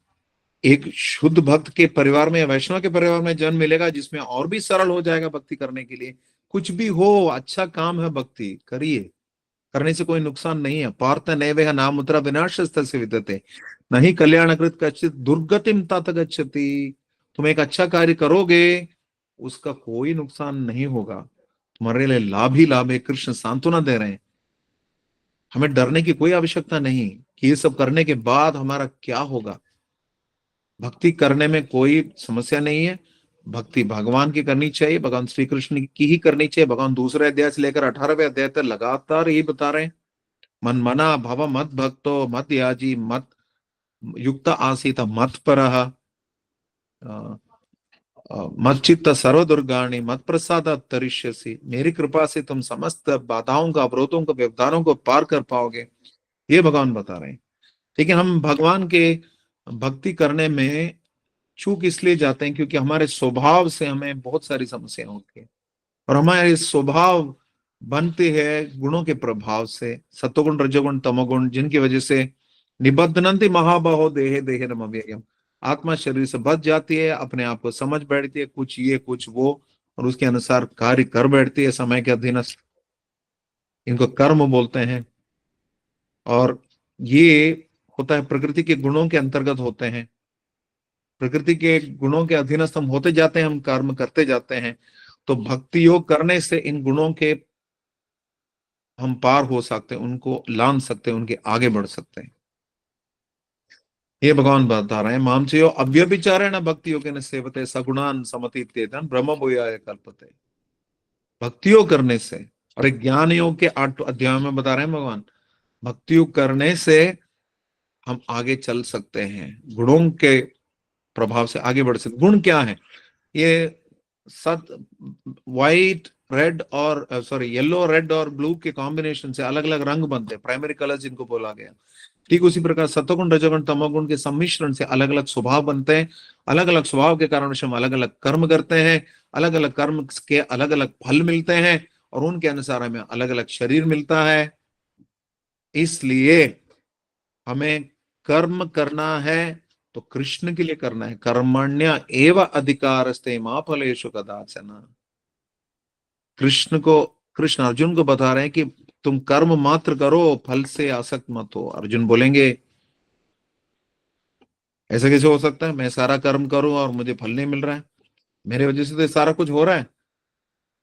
एक शुद्ध भक्त के परिवार में या वैष्णव के परिवार में जन्म मिलेगा जिसमें और भी सरल हो जाएगा भक्ति करने के लिए। कुछ भी हो, अच्छा काम है, भक्ति करिए, करने से कोई नुकसान नहीं है। पार्थ नैवेह नामुत्रा विनाशस्तस्य विद्यते नहीं कल्याणकृत कश्चित् दुर्गतिम तात गच्छति। तुम एक अच्छा कार्य करोगे, उसका कोई नुकसान नहीं होगा, तुम्हारे लिए लाभ ही लाभ है। कृष्ण सांत्वना दे रहे हैं, हमें डरने की कोई आवश्यकता नहीं कि ये सब करने के बाद हमारा क्या होगा। भक्ति करने में कोई समस्या नहीं है। भक्ति भगवान की करनी चाहिए, भगवान श्री कृष्ण की ही करनी चाहिए। भगवान दूसरे अध्याय से लेकर 18वें अध्याय तक लगातार यही बता रहे हैं, मन मना भव मत भक्तो मत याजी मत युक्त आसीत मत परः मत चित्त सर्व दुर्गाणी मत प्रसाद तरिष्यसि। मेरी कृपा से तुम समस्त बाधाओं को, अवरोधों को, व्यवधानों को पार कर पाओगे, ये भगवान बता रहे हैं। लेकिन हम भगवान के भक्ति करने में चूक इसलिए जाते हैं क्योंकि हमारे स्वभाव से हमें बहुत सारी समस्याएं होती है, और हमारे स्वभाव बनते हैं गुणों के प्रभाव से, सत्वगुण रजोगुण तमोगुण, जिनकी वजह से निबद्धनन्ति महाबाहो देहे देहे रमव्ययम्, आत्मा शरीर से बच जाती है, अपने आप को समझ बैठती है, कुछ ये कुछ वो, और उसके अनुसार कार्य कर बैठती है समय के अधीनस्थ। इनको कर्म बोलते हैं, और ये होता है प्रकृति के गुणों के अंतर्गत होते हैं। प्रकृति के गुणों के अधीनस्थ हम होते जाते हैं, हम कर्म करते जाते हैं। तो भक्ति योग करने से इन गुणों के हम पार हो सकते हैं, उनको लान सकते हैं, उनके आगे बढ़ सकते हैं। ये भगवान बता रहे हैं, मामचयो अव्यभिचारेण भक्ति योगेन सेवते सगुणान समतीत्येतन ब्रह्म भूयाय कल्पते। भक्ति योग करने से, और एक ज्ञान योग के 8 अध्याय में बता रहे हैं भगवान, भक्ति योग करने से हम आगे चल सकते हैं, गुणों के प्रभाव से आगे बढ़ सकते। गुण क्या है? ये सत व्हाइट रेड और सॉरी येलो रेड और ब्लू के कॉम्बिनेशन से अलग अलग रंग बनते हैं, प्राइमरी कलर्स जिनको बोला गया। ठीक उसी प्रकार सत्वगुण रजोगुण तमोगुण के सम्मिश्रण से अलग अलग स्वभाव बनते हैं। अलग अलग स्वभाव के कारण हम अलग अलग कर्म करते हैं, अलग अलग कर्म के अलग अलग फल मिलते हैं, और उनके अनुसार हमें अलग अलग शरीर मिलता है। इसलिए हमें कर्म करना है तो कृष्ण के लिए करना है। कर्मण्य एव अधिकारस्ते मा फलेषु कदाचन। कृष्ण अर्जुन को बता रहे हैं कि तुम कर्म मात्र करो, फल से आसक्त मत हो। अर्जुन बोलेंगे ऐसा कैसे हो सकता है, मैं सारा कर्म करूं और मुझे फल नहीं मिल रहा है, मेरे वजह से तो सारा कुछ हो रहा है।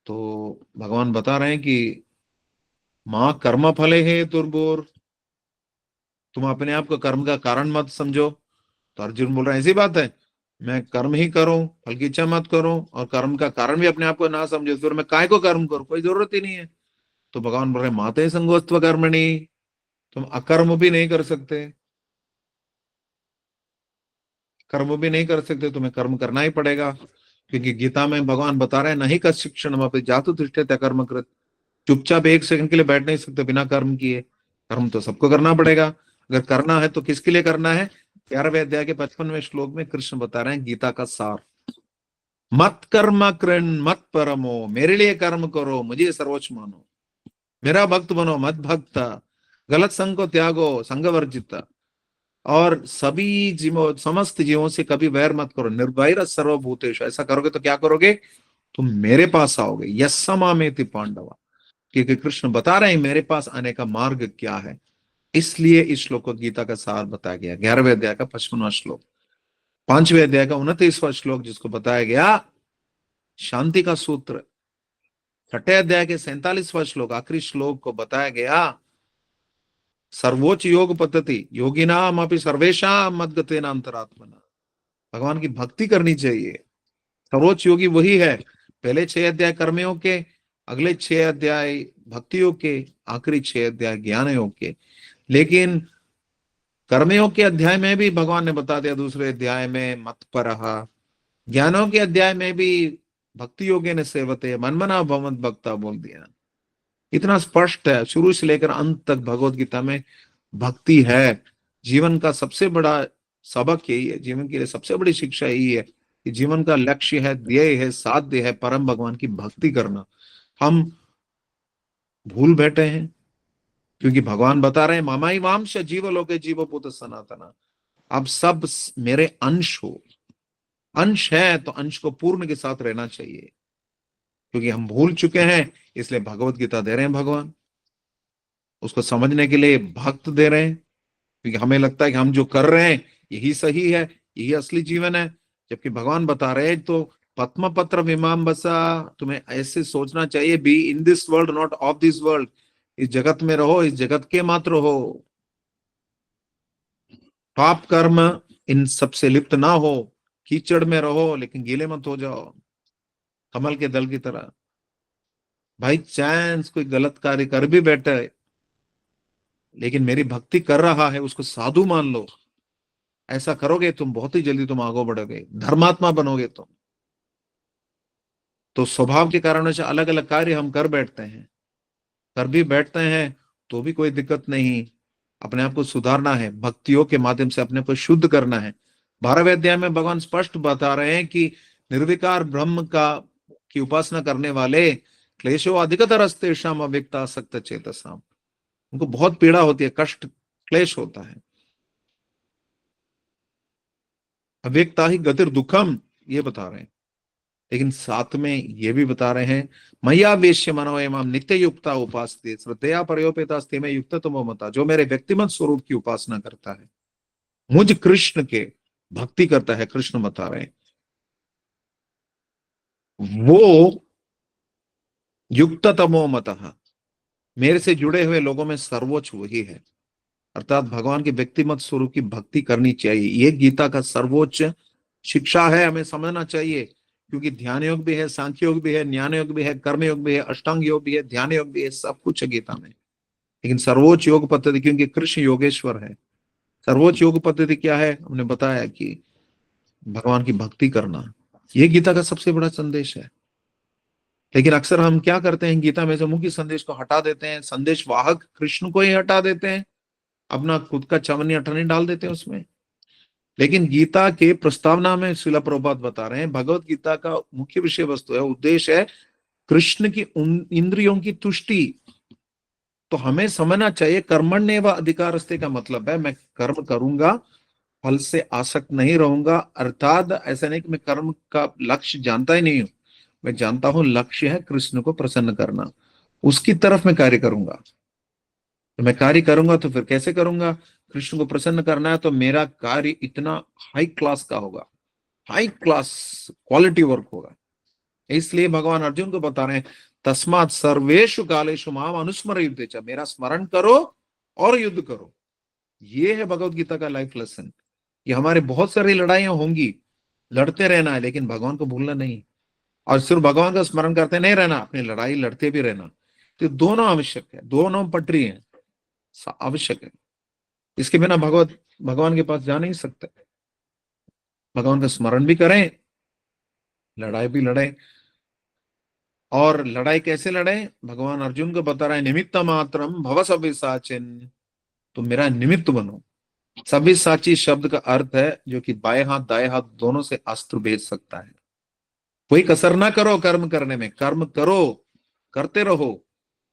तो भगवान बता रहे हैं कि मां कर्म फले है दुर्बोर, तुम अपने आप को कर्म का कारण मत समझो। तो अर्जुन बोल रहे हैं ऐसी बात है, मैं कर्म ही करूं, फल की इच्छा मत करूं, और कर्म का कारण भी अपने आप को ना समझो, फिर मैं काय को कर्म करूं, कोई जरूरत ही नहीं है। तो भगवान बोल रहे हैं माते संगोस्त्व कर्मणि, तुम अकर्म भी नहीं कर सकते, कर्म भी नहीं कर सकते, तुम्हें कर्म करना ही पड़ेगा। क्योंकि गीता में भगवान बता रहे हैं नहीं का शिक्षण अपनी जातु तिष्ठते कर्म कृत, चुपचाप एक सेकंड के लिए बैठ नहीं सकते बिना कर्म किए, कर्म तो सबको करना पड़ेगा। अगर करना है तो किसके लिए करना है? 11वें अध्याय के 55वें श्लोक में कृष्ण बता रहे हैं गीता का सार, मत कर्म कृण मत परमो, मेरे लिए कर्म करो, मुझे सर्वोच्च मानो, मेरा भक्त बनो, मत भक्त, गलत संग को त्यागो, संग वर्जित, और सभी जीवों, समस्त जीवों से कभी वैर मत करो, निर्वैर सर्वभूतेषु। ऐसा करोगे तो क्या करोगे? तुम मेरे पास आओगे, यस्समामेति पांडवा। क्योंकि कृष्ण बता रहे हैं मेरे पास आने का मार्ग क्या है। इसलिए इस श्लोक को गीता का सार बताया गया। 11वें अध्याय का 55वां श्लोक, 5वें अध्याय का 29वां श्लोक जिसको बताया गया शांति का सूत्र, 6ठे अध्याय के 47वां श्लोक आखिरी श्लोक को बताया गया सर्वोच्च योग पद्धति, योगिनाम अपि सर्वेशाम मद्गतेन अंतरात्मना। भगवान की भक्ति करनी चाहिए, सर्वोच्च योगी वही है। पहले 6 अध्याय कर्मयोग के, अगले 6 अध्याय भक्ति योग के, आखिरी 6 अध्याय ज्ञान योग के। लेकिन कर्मयोग के अध्याय में भी भगवान ने बता दिया दूसरे अध्याय में मत परः, ज्ञानों के अध्याय में भी भक्ति योगे ने सेवते मनमना भवंत भक्ता बोल दिया। इतना स्पष्ट है, शुरू से लेकर अंत तक भगवत गीता में भक्ति है। जीवन का सबसे बड़ा सबक यही है, जीवन के लिए सबसे बड़ी शिक्षा यही है कि जीवन का लक्ष्य है, ध्येय है, साध्य है परम भगवान की भक्ति करना। हम भूल बैठे हैं, क्योंकि भगवान बता रहे हैं मामाई वांश जीव लोके जीव पुत्र सनातना, आप सब मेरे अंश हो। अंश है तो अंश को पूर्ण के साथ रहना चाहिए, क्योंकि हम भूल चुके हैं, इसलिए भगवत गीता दे रहे हैं भगवान, उसको समझने के लिए भक्त दे रहे हैं, क्योंकि हमें लगता है कि हम जो कर रहे हैं यही सही है, यही असली जीवन है, जबकि भगवान बता रहे हैं तो पद्म पत्र विमाम बसा, तुम्हें ऐसे सोचना चाहिए, be in this world not of this world, इस जगत में रहो, इस जगत के मात्र हो, पाप कर्म इन सबसे लिप्त ना हो, कीचड़ में रहो लेकिन गीले मत हो जाओ, कमल के दल की तरह। भाई चांस कोई गलत कार्य कर भी बैठे लेकिन मेरी भक्ति कर रहा है, उसको साधु मान लो, ऐसा करोगे तुम बहुत ही जल्दी तुम आगे बढ़ोगे, धर्मात्मा बनोगे तुम। तो स्वभाव के कारण से अलग अलग कार्य हम कर बैठते हैं, कर भी बैठते हैं तो भी कोई दिक्कत नहीं, अपने आप को सुधारना है, भक्तियों के माध्यम से अपने को शुद्ध करना है। 12वें अध्याय में भगवान स्पष्ट बता रहे हैं कि निर्विकार ब्रह्म का की उपासना करने वाले क्लेशो अधिकतर अस्तेषाम अव्यक्ता आसक्त चेतसाम, उनको बहुत पीड़ा होती है, कष्ट क्लेश होता है। अव्यक्ता ही गतिर दुखम, ये बता रहे हैं, लेकिन साथ में ये भी बता रहे हैं, मैया वेश्य मनो एवं नित्य युक्ता उपासते श्रद्धया परयोपेता में युक्त तमो मता, जो मेरे व्यक्तिमत स्वरूप की उपासना करता है, मुझ कृष्ण के भक्ति करता है, कृष्ण बता रहे हैं, वो युक्त तमो मतः, मेरे से जुड़े हुए लोगों में सर्वोच्च वही है। अर्थात भगवान के व्यक्तिमत स्वरूप की भक्ति करनी चाहिए, ये गीता का सर्वोच्च शिक्षा है, हमें समझना चाहिए, क्योंकि ध्यान योग भी है, सांख्य योग भी है, ज्ञान योग भी है, कर्म योग भी है, अष्टांग योग भी है, ध्यान योग भी है, सब कुछ है गीता में। लेकिन सर्वोच्च योग पद्धति, क्योंकि कृष्ण योगेश्वर है, सर्वोच्च योग पद्धति क्या है, हमने बताया कि भगवान की भक्ति करना, ये गीता का सबसे बड़ा संदेश है। लेकिन अक्सर हम क्या करते हैं, गीता में से मुख्य संदेश को हटा देते हैं, संदेश वाहक कृष्ण को ही हटा देते हैं, अपना खुद का चवन्नी अठन्नी डाल देते हैं उसमें। लेकिन गीता के प्रस्तावना में शिला प्रभुपाद बता रहे हैं, भगवत गीता का मुख्य विषय वस्तु है, उद्देश्य है कृष्ण की इंद्रियों की तुष्टि। तो हमें समझना चाहिए कर्मण्य व अधिकारस्ते का मतलब है मैं कर्म करूंगा, फल से आसक्त नहीं रहूंगा, अर्थात ऐसा नहीं कि मैं कर्म का लक्ष्य जानता ही नहीं हूं, मैं जानता हूं लक्ष्य है कृष्ण को प्रसन्न करना, उसकी तरफ मैं कार्य करूंगा। तो मैं कार्य करूंगा तो फिर कैसे करूंगा, कृष्ण को प्रसन्न करना है तो मेरा कार्य इतना हाई क्लास का होगा, हाई क्लास क्वालिटी वर्क होगा। इसलिए भगवान अर्जुन को बता रहे हैं, तस्मात सर्वेषु कालेषु माम अनुस्मर युद्धेच, मेरा स्मरण करो और युद्ध करो। ये है भगवत गीता का लाइफ लेसन। ये हमारे बहुत सारी लड़ाइयां होंगी, लड़ते रहना है, लेकिन भगवान को भूलना नहीं, और सिर्फ भगवान का स्मरण करते नहीं रहना, अपनी लड़ाई लड़ते भी रहना। तो दोनों आवश्यक है, दोनों पटरी है, आवश्यक है। इसके बिना भगवान के पास जा नहीं सकते। भगवान का स्मरण भी करें, लड़ाई भी लड़ें। और लड़ाई कैसे लड़ें, भगवान अर्जुन को बता रहा है, निमित्त मात्रम भव सव्यसाचिन, तो मेरा निमित्त बनो। सव्यसाची शब्द का अर्थ है जो कि बाएं हाथ दाएं हाथ दोनों से अस्त्र भेज सकता है। कोई कसर ना करो कर्म करने में, कर्म करो, करते रहो,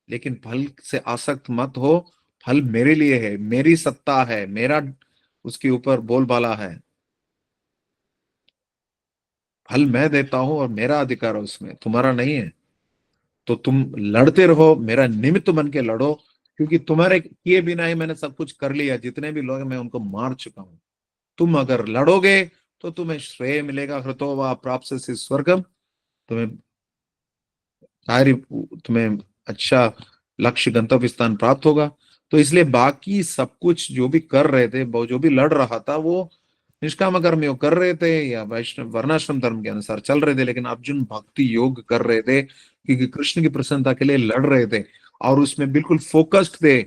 लेकिन फल से आसक्त मत हो। फल मेरे लिए है, मेरी सत्ता है, मेरा उसके ऊपर बोलबाला है, फल मैं देता हूं और मेरा अधिकार है उसमें, तुम्हारा नहीं है। तो तुम लड़ते रहो, मेरा निमित्त बन के लड़ो, क्योंकि तुम्हारे किए बिना ही मैंने सब कुछ कर लिया, जितने भी लोग मैं उनको मार चुका हूं। तुम अगर लड़ोगे तो तुम्हें श्रेय मिलेगा, हृतो वा प्राप्त से स्वर्गम, तुम्हें कार्य, तुम्हें अच्छा लक्ष्य गंतव्य स्थान प्राप्त होगा। तो इसलिए बाकी सब कुछ जो भी कर रहे थे, वो जो भी लड़ रहा था, वो निष्काम कर्म योग कर रहे थे या वैष्णव वर्णाश्रम धर्म के अनुसार चल रहे थे, लेकिन अर्जुन भक्ति योग कर रहे थे, क्योंकि कृष्ण की प्रसन्नता के लिए लड़ रहे थे और उसमें बिल्कुल फोकस्ड थे।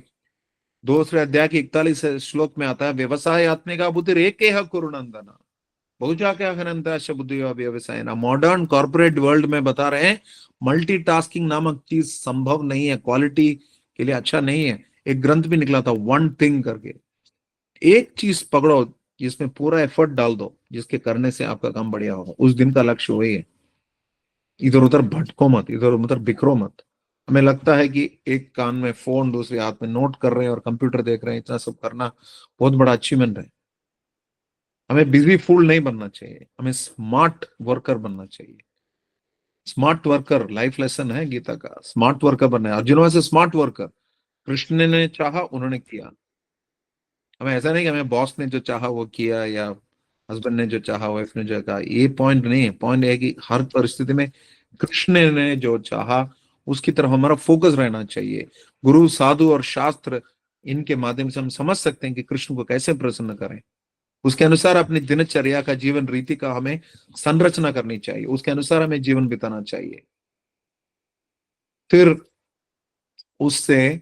दूसरे अध्याय के 41 श्लोक में आता है, व्यवसाय आत्मिका बुद्धि एक कुरुनंदना बहुजा क्या अनंत बुद्धि व्यवसाय ना। मॉडर्न कॉर्पोरेट वर्ल्ड में बता रहे हैं, मल्टीटास्किंग नामक चीज संभव नहीं है, क्वालिटी के लिए अच्छा नहीं है। एक ग्रंथ भी निकला था वन थिंग करके, एक चीज पकड़ो जिसमें पूरा एफर्ट डाल दो, जिसके करने से आपका काम बढ़िया होगा, उस दिन का लक्ष्य वही है। इधर उधर भटको मत, इधर उधर बिखरो मत। हमें लगता है कि एक कान में फोन, दूसरे हाथ में नोट कर रहे हैं और कंप्यूटर देख रहे हैं, इतना सब करना बहुत बड़ा अचीवमेंट है। हमें बिजी फूल नहीं बनना चाहिए, हमें स्मार्ट वर्कर बनना चाहिए। स्मार्ट वर्कर लाइफ लेसन है गीता का, स्मार्ट वर्कर बनना है। अर्जुन से स्मार्ट वर्कर, कृष्ण ने चाहा उन्होंने किया। हमें ऐसा नहीं कि हमें बॉस ने जो चाहा वो किया, या हस्बैंड ने जो चाहा, वाइफ ने जो कहा, ये पॉइंट नहीं है। पॉइंट है कि हर परिस्थिति में कृष्ण ने जो चाहा उसकी तरफ हमारा फोकस रहना चाहिए। गुरु, साधु और शास्त्र, इनके माध्यम से हम समझ सकते हैं कि कृष्ण को कैसे प्रसन्न करें। उसके अनुसार अपनी दिनचर्या का, जीवन रीति का हमें संरचना करनी चाहिए, उसके अनुसार हमें जीवन बिताना चाहिए। फिर उससे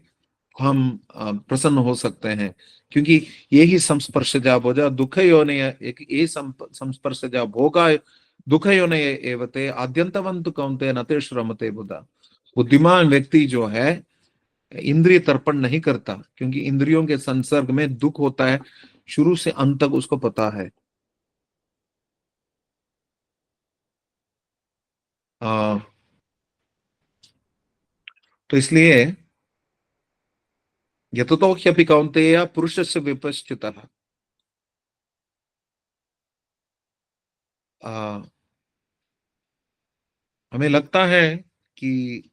हम प्रसन्न हो सकते हैं, क्योंकि यही संस्पर्शजा भोजा दुख योने, एक ये संस्पर्शजा भोगा दुख योने एवते आद्यंतवंतु कौन्ते नते श्रमते बुधा। बुद्धिमान व्यक्ति जो है इंद्रिय तर्पण नहीं करता, क्योंकि इंद्रियों के संसर्ग में दुख होता है, शुरू से अंत तक उसको पता है। आ, तो इसलिए यततो ह्यपि कौन्तेय पुरुषस्य विपश्चितः। हमें लगता है कि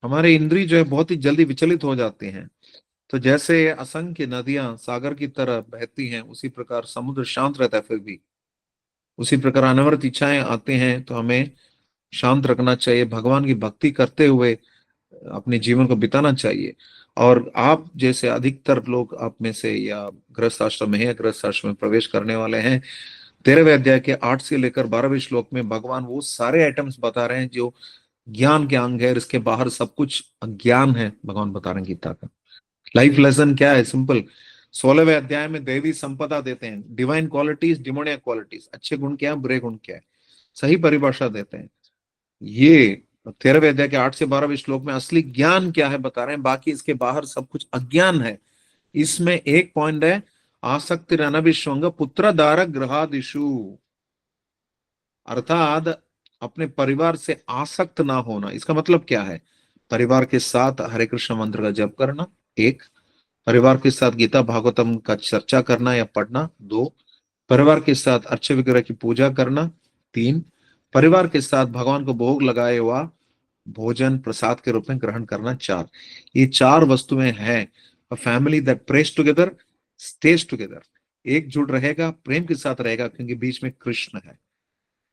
हमारे इंद्रिय जो है बहुत ही जल्दी विचलित हो जाते हैं। तो जैसे असंख्य नदियां सागर की तरह बहती हैं, उसी प्रकार समुद्र शांत रहता है, फिर भी उसी प्रकार अनवरत इच्छाएं आते हैं, तो हमें शांत रखना चाहिए, भगवान की भक्ति करते हुए अपने जीवन को बिताना चाहिए। और आप जैसे अधिकतर लोग आप में से, या गृहस्थ आश्रम में है, गृहस्थ आश्रम में प्रवेश करने वाले हैं, 13वें अध्याय के 8 से लेकर 12वें श्लोक में भगवान वो सारे आइटम्स बता रहे हैं जो ज्ञान के अंग है, और इसके बाहर सब कुछ अज्ञान है। भगवान बता रहे हैं गीता का लाइफ लेसन क्या है, सिंपल। 16वें अध्याय में दैवी संपदा देते हैं, डिवाइन क्वालिटीज, डिमोनियक क्वालिटीज, अच्छे गुण क्या है, बुरे गुण क्या है, सही परिभाषा देते हैं। ये 13वें अध्याय के 8 से 12वें श्लोक में असली ज्ञान क्या है बता रहे हैं, बाकी इसके बाहर सब कुछ अज्ञान है। इसमें एक पॉइंट है, आसक्ति अनभिष्वंग पुत्र दारक ग्रहादिशु, अर्थात अपने परिवार से आसक्त ना होना। इसका मतलब क्या है, परिवार के साथ हरे कृष्ण मंत्र का जप करना, एक, परिवार के साथ गीता भागवतम का चर्चा करना या पढ़ना, दो, परिवार के साथ अर्च विग्रह की पूजा करना, तीन, परिवार के साथ भगवान को भोग लगाए हुआ भोजन प्रसाद के रूप में ग्रहण करना, चार। ये चार वस्तुएं हैं। A family that press together stage together, एकजुट रहेगा, प्रेम के साथ रहेगा, क्योंकि बीच में कृष्ण है।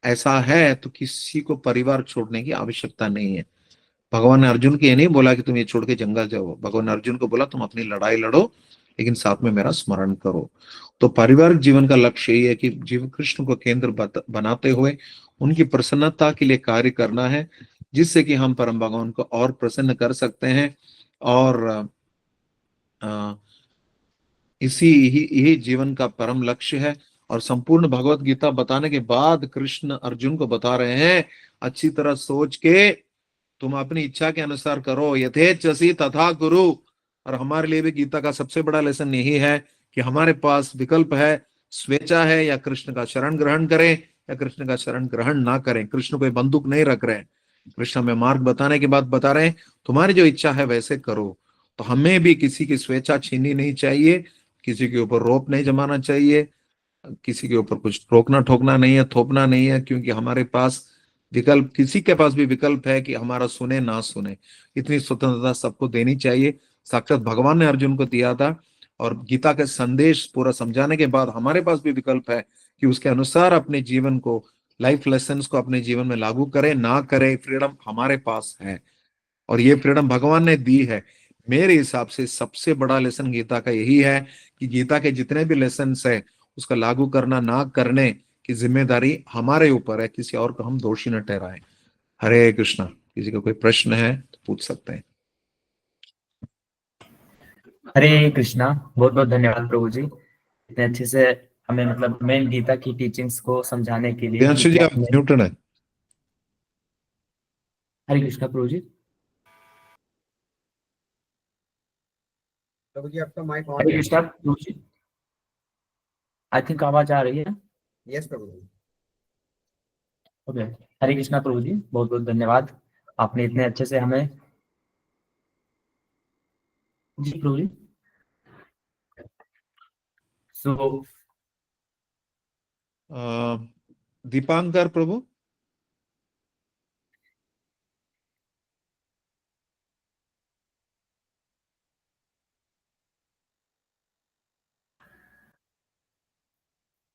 ऐसा है तो किसी को परिवार छोड़ने की आवश्यकता नहीं है। भगवान ने अर्जुन को ये नहीं बोला कि तुम ये छोड़ के जंगल जाओ, भगवान ने अर्जुन को बोला तुम अपनी लड़ाई लड़ो, लेकिन साथ में मेरा स्मरण करो। तो पारिवारिक जीवन का लक्ष्य यही है कि जीव कृष्ण को केंद्र बनाते हुए उनकी प्रसन्नता के लिए कार्य करना है, जिससे कि हम परम भगवान को और प्रसन्न कर सकते हैं। और अ, इसी यही जीवन का परम लक्ष्य है। और संपूर्ण भगवत गीता बताने के बाद कृष्ण अर्जुन को बता रहे हैं, अच्छी तरह सोच के तुम अपनी इच्छा के अनुसार करो, यथेच्छसि तथा कुरु। और हमारे लिए भी गीता का सबसे बड़ा लेसन यही है कि हमारे पास विकल्प है, स्वेच्छा है, या कृष्ण का शरण ग्रहण करें या कृष्ण का शरण ग्रहण ना करें। कृष्ण कोई बंदूक नहीं रख रहे हैं, कृष्ण हमें मार्ग बताने के बाद बता रहे हैं तुम्हारी जो इच्छा है वैसे करो। तो हमें भी किसी की स्वेच्छा छीननी नहीं चाहिए, किसी के ऊपर रोप नहीं जमाना चाहिए, किसी के ऊपर कुछ रोकना ठोकना नहीं है, थोपना नहीं है, क्योंकि हमारे पास विकल्प, किसी के पास भी विकल्प है कि हमारा सुने ना सुने। इतनी स्वतंत्रता सबको देनी चाहिए, साक्षात भगवान ने अर्जुन को दिया था। और गीता के संदेश पूरा समझाने के बाद हमारे पास भी विकल्प है कि उसके अनुसार अपने जीवन को, लाइफ लेसन्स को अपने जीवन में लागू करें ना करें, फ्रीडम हमारे पास है। और ये फ्रीडम भगवान ने दी है। मेरे हिसाब से सबसे बड़ा लेसन गीता का यही है कि गीता के जितने भी लेसन है उसका लागू करना ना करने की जिम्मेदारी हमारे ऊपर है, किसी और को हम दोषी न ठहराएं। हरे कृष्णा। किसी का कोई प्रश्न है तो पूछ सकते हैं। हरे कृष्णा। बहुत बहुत धन्यवाद प्रभु जी, इतने अच्छे से हमें मतलब मेन गीता की टीचिंग्स को समझाने के लिए देवांशु जी आप म्यूटेड है। हरे कृष्णा प्रभु जी। प्रभु जी आपका माइक ऑन हरे है। कृष्णा प्रभु जी, आई थिंक आवाज आ रही है। यस प्रभु जी। ओके, हरे कृष्णा प्रभु जी, बहुत बहुत धन्यवाद, आपने इतने अच्छे से हमें। जी प्रभु जी। सो दीपांकर प्रभु,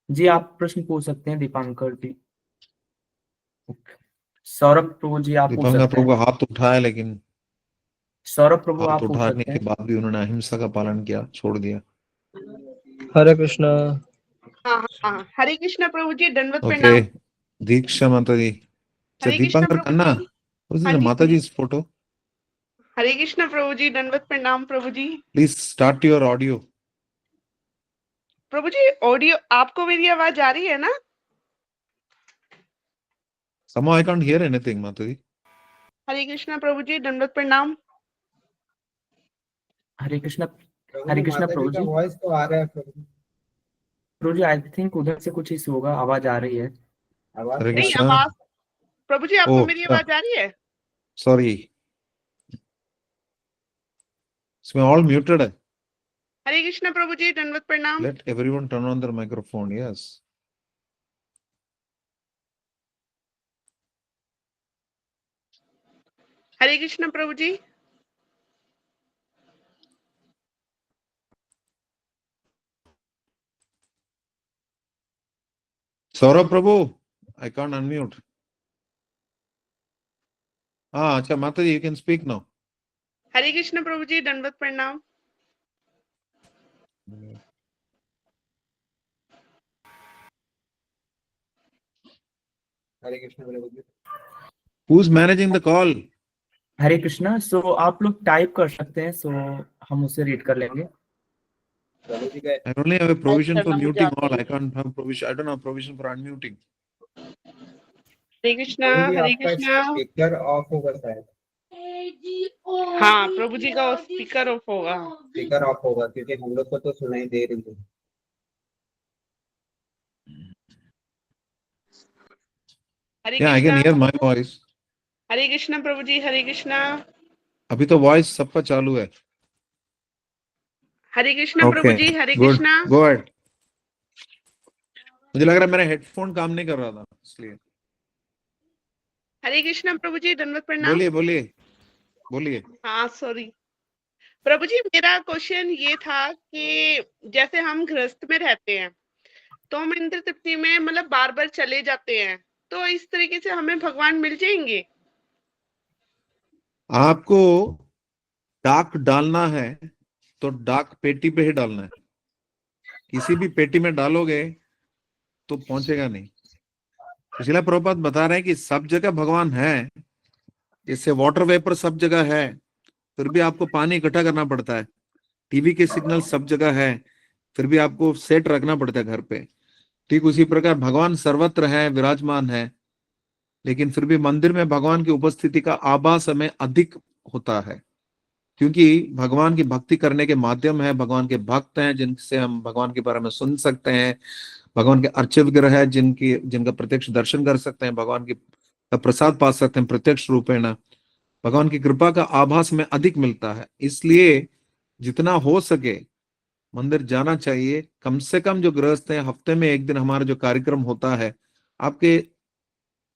जी आप प्रश्न पूछ सकते हैं दीपांकर जी। सौरभ प्रभु जी आप पूछ दीपांकर सकते प्रभु हैं। हाथ उठाया, लेकिन सौरभ प्रभु हाथ आप पूछ उठाने सकते के हैं। बाद भी उन्होंने अहिंसा का पालन किया, छोड़ दिया। हरे कृष्णा। हाँ हाँ, हरे कृष्णा प्रभु जी, दंडवत ओके, प्रणाम। दीक्षा माता जी। अच्छा, हरे कृष्णा दीपांकर प्रभु खन्ना, जी। हाँ जी, माता जी फोटो। हरे कृष्णा प्रभु जी, दंडवत प्रणाम Prabhu ji. Please start your audio. Prabhu ji audio, आपको मेरी आवाज आ रही है ना? Somehow I can't hear anything, माता जी। हरे कृष्णा प्रभु जी, दंडवत प्रणाम। हरे कृष्णा। प्रभु हरे जी, कृष्णा माता प्रभु जी का जी। वॉइस तो आ रहा है प्रभु जी। प्रभु जी आई थिंक उधर से कुछ इशू होगा, आवाज आ रही है। आवाज हरे तो आ नहीं, रही है। कृष्णा। आवाज प्रभु जी आपको ओह, मेरी आवाज आ रही है? सॉरी, इसमें ऑल म्यूटेड है। हरे कृष्णा प्रभु जी, दंडवत प्रणाम। Let everyone turn on their microphone. Yes. Hare Krishna Prabhu ji. Saurabh Prabhu, I can't unmute. हाँ, अच्छा माता जी, you can speak now. Hare Krishna Prabhu ji, दंडवत प्रणाम। Hare Krishna Prabhu ji. Who is managing the call? Hare Krishna. So आप लोग टाइप कर सकते हैं, सो हम उसे रीड कर लेंगे। प्रभु जी का I only have a provision for करना मुझे muting आता all. ही I नहीं। can't have provision. I don't have provision for unmuting. हरे कृष्णा, प्रभु जी हरे आपका कृष्णा। स्पीकर ऑफ होगा शायद। हाँ प्रभु जी का स्पीकर ऑफ होगा। स्पीकर ऑफ होगा क्योंकि हम लोग को तो सुनाई दे रही है। हरे Yeah, I can Krishna, hear my voice. हरे कृष्णा प्रभु जी, हरे कृष्णा। अभी तो वॉइस सबका चालू है। हरे कृष्णा प्रभु Okay, जी, हरे good. कृष्णा। Go ahead. मुझे लग रहा है मेरा हेडफोन काम नहीं कर रहा था, इसलिए। हरे कृष्णा प्रभु जी, दंडवत प्रणाम। बोलिए बोलिए बोलिए। हाँ सॉरी प्रभु जी, मेरा क्वेश्चन ये था कि जैसे हम गृहस्थ में रहते हैं तो हम इंद्र तृप्ति में मतलब बार बार चले जाते हैं, तो इस तरीके से हमें भगवान मिल जाएंगे? आपको डाक डालना है तो डाक पेटी पे ही डालना है। किसी भी पेटी में डालोगे तो पहुंचेगा नहीं। पिछला प्रभुपाद बता रहे हैं कि सब जगह भगवान है। जैसे वाटर वेपर सब जगह है, फिर भी आपको पानी इकट्ठा करना पड़ता है। टीवी के सिग्नल सब जगह है, फिर भी आपको सेट रखना पड़ता है घर पे। ठीक उसी प्रकार भगवान सर्वत्र है, विराजमान है, लेकिन फिर भी मंदिर में भगवान की उपस्थिति का आभास हमें अधिक होता है, क्योंकि भगवान की भक्ति करने के माध्यम है, भगवान के भक्त हैं जिनसे हम भगवान के बारे में सुन सकते हैं, भगवान के अर्चित ग्रह है जिनका प्रत्यक्ष दर्शन कर सकते हैं, भगवान की का प्रसाद पा सकते हैं प्रत्यक्ष रूपेण। भगवान की कृपा का आभास में अधिक मिलता है, इसलिए जितना हो सके मंदिर जाना चाहिए। कम से कम जो गृहस्थ हैं, हफ्ते में एक दिन हमारा जो कार्यक्रम होता है, आपके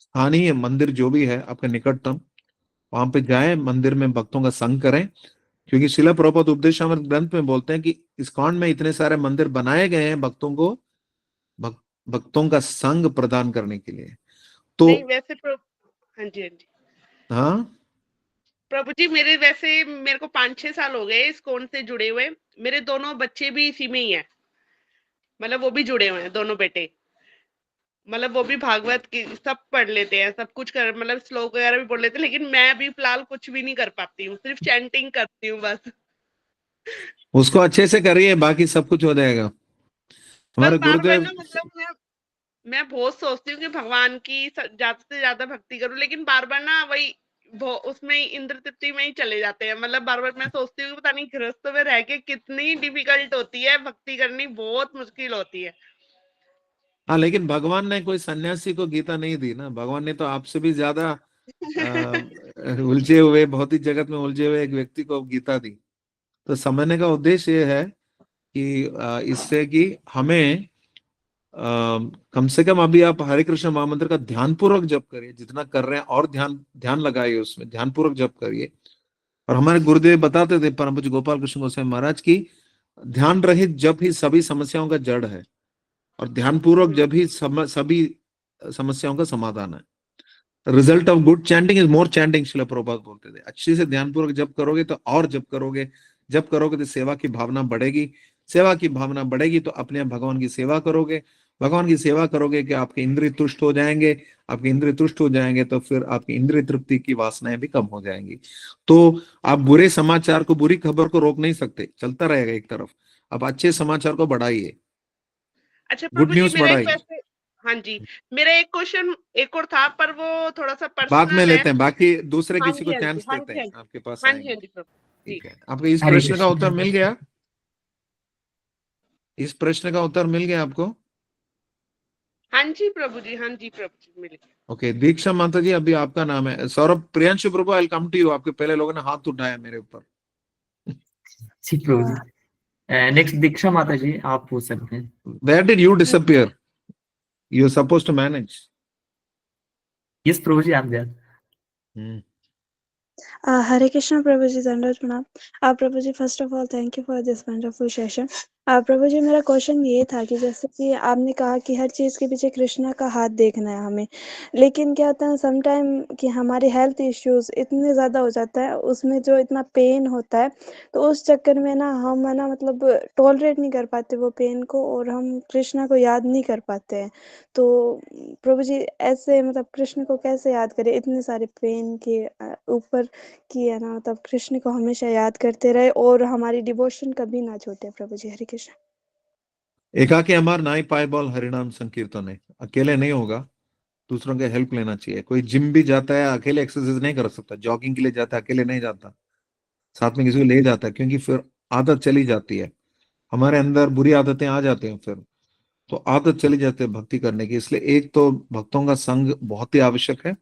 स्थानीय मंदिर जो भी है आपके निकटतम, वहां पे जाएं, मंदिर में भक्तों का संग करें। क्योंकि शिला प्रभुपाद उपदेशामृत ग्रंथ में बोलते हैं कि इस्कॉन में इतने सारे मंदिर बनाए गए हैं भक्तों को भक्तों का संग प्रदान करने के लिए। तो नहीं वैसे हाँ जी हाँ जी हाँ, प्रभु जी, मेरे को 5-6 साल हो गए इस्कॉन से जुड़े हुए। मेरे दोनों बच्चे भी इसी में ही है, मतलब वो भी जुड़े हुए हैं, दोनों बेटे। मतलब वो भी भागवत की सब पढ़ लेते हैं, सब कुछ कर, मतलब श्लोक वगैरह भी पढ़ लेते हैं, लेकिन मैं अभी फिलहाल कुछ भी नहीं कर पाती हूँ, सिर्फ चैंटिंग करती हूँ बस। उसको अच्छे से करिए, बाकी सब कुछ हो जाएगा। बस हमारे बार बार गुरुदेव, ना, मतलब मैं बहुत सोचती हूँ कि भगवान की ज्यादा से ज्यादा भक्ति करूं, लेकिन बार बार ना वही उसमें ही इंद्र तृप्ति में ही चले जाते हैं। मतलब बार बार मैं सोचती हूँ कि पता नहीं गृहस्थ में रह के कितनी डिफिकल्ट होती है, भक्ति करनी बहुत मुश्किल होती है। हाँ, लेकिन भगवान ने कोई सन्यासी को गीता नहीं दी ना। भगवान ने तो आपसे भी ज्यादा उलझे हुए, भौतिक जगत में उलझे हुए एक व्यक्ति को गीता दी। तो समझने का उद्देश्य ये है कि इससे कि हमें कम से कम अभी आप हरे कृष्ण महामंत्र का ध्यान पूर्वक जप करिए, जितना कर रहे हैं और ध्यान ध्यान लगाइए, उसमें ध्यान पूर्वक जप करिए। और हमारे गुरुदेव बताते थे परम पूज्य गोपाल कृष्ण गोस्वामी महाराज की, ध्यान रहित जप ही सभी समस्याओं का जड़ है, और ध्यान पूर्वक जब ही सभी समस्याओं का समाधान है। Result of good chanting is more chanting, Srila Prabhupada बोलते थे। अच्छे से ध्यान पूर्वक जप करोगे तो और जप करोगे, जप करोगे तो सेवा की भावना बढ़ेगी, सेवा की भावना बढ़ेगी तो अपने आप भगवान की सेवा करोगे, भगवान की सेवा करोगे कि आपके इंद्रिय तुष्ट हो जाएंगे, आपके इंद्रिय तुष्ट हो जाएंगे तो फिर आपकी इंद्रिय तृप्ति की वासनाएं भी कम हो जाएंगी। तो आप बुरे समाचार को, बुरी खबर को रोक नहीं सकते, चलता रहेगा एक तरफ, आप अच्छे समाचार को बढ़ाइए, अच्छा गुड प्रभु जी, न्यूज मेरा एक बढ़ाइए। वैसे, हाँ जी, मेरा एक क्वेश्चन एक और था, पर वो थोड़ा सा बाद में पर्सनल है। लेते हैं, बाकी दूसरे हाँ किसी जी, को हाँ जी, चांस हाँ देते जी, हाँ हैं, जी, आपके पास हाँ जी, हाँ आएंगे। जी प्रभु जी। ठीक है, आपको इस हरे प्रश्न का कृष्ण। उत्तर मिल गया? इस प्रश्न का उत्तर मिल गया आपको? हाँ जी प्रभु जी, हाँ जी प्रभु जी, मिले। ओके, दीक्षा माता जी, अभी आपका नाम है सौरभ। प्रियांशु प्रभु, आई कम टू यू। आपके पहले लोगों ने हाथ उठाया मेरे ऊपर। जी प्रभु जी। नेक्स्ट दीक्षा माता जी, आप पूछ सकते हैं। Where did you disappear? You are suppose to manage. Yes Prabhu ji, आप there. Hare Krishna Prabhuji, Dandavat Pranam. Prabhuji, first of all, thank you for this wonderful session. प्रभुजी, मेरा क्वेश्चन ये था कि जैसे कि आपने कहा कि हर चीज़ के पीछे कृष्णा का हाथ देखना है हमें, लेकिन क्या होता है समटाइम कि हमारे हेल्थ इश्यूज इतने ज़्यादा हो जाता है, उसमें जो इतना पेन होता है, तो उस चक्कर में ना हम है ना मतलब टॉलरेट नहीं कर पाते वो पेन को, और हम कृष्णा को याद नहीं कर पाते हैं। तो प्रभुजी, ऐसे मतलब कृष्ण को कैसे याद करें इतने सारे पेन के ऊपर, कि है ना मतलब कृष्ण को हमेशा याद करते रहे और हमारी डिवोशन कभी ना छूटे। प्रभु जी, हरे कृष्ण। एकाकी अमर नाई पाए बोल हरिनाम संकीर्तन है। अकेले नहीं होगा, दूसरों के हेल्प लेना चाहिए। कोई जिम भी जाता है अकेले एक्सरसाइज नहीं कर सकता, जॉगिंग के लिए जाता है अकेले नहीं जाता, साथ में किसी को ले जाता है, क्योंकि फिर आदत चली जाती है, हमारे अंदर बुरी आदतें आ जाती हैं, फिर तो आदत चली जाती है भक्ति करने की। इसलिए एक तो भक्तों का संग बहुत ही आवश्यक है।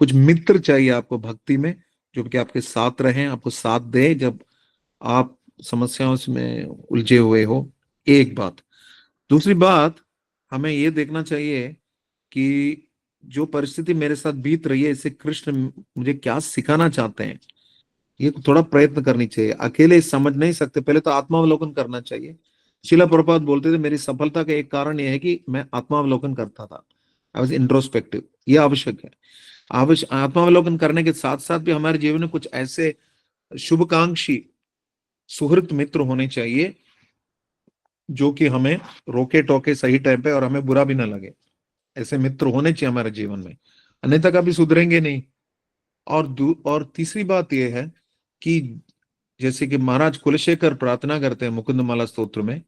कुछ मित्र चाहिए आपको भक्ति में, जो कि आपके साथ रहें, आपको साथ दे जब आप समस्याओं में उलझे हुए हो। एक बात। दूसरी बात, हमें ये देखना चाहिए कि जो परिस्थिति मेरे साथ बीत रही है, इससे कृष्ण मुझे क्या सिखाना चाहते हैं, ये थोड़ा प्रयत्न करनी चाहिए। अकेले समझ नहीं सकते, पहले तो आत्मावलोकन करना चाहिए। शीला प्रभुपाद बोलते थे, मेरी सफलता का एक कारण यह है कि मैं आत्मावलोकन करता था, आई वाज इंट्रोस्पेक्टिव। ये आवश्यक है। आत्मावलोकन करने के साथ साथ भी हमारे जीवन में कुछ ऐसे शुभकांक्षी सुहृत मित्र होने चाहिए जो कि हमें रोके टोके सही टाइम पे और हमें बुरा भी ना लगे। ऐसे मित्र होने चाहिए हमारे जीवन में, अन्यथा कभी सुधरेंगे नहीं। और तीसरी बात यह है कि जैसे कि महाराज कुलशेखर प्रार्थना करते हैं मुकुंदमाला स्तोत्र में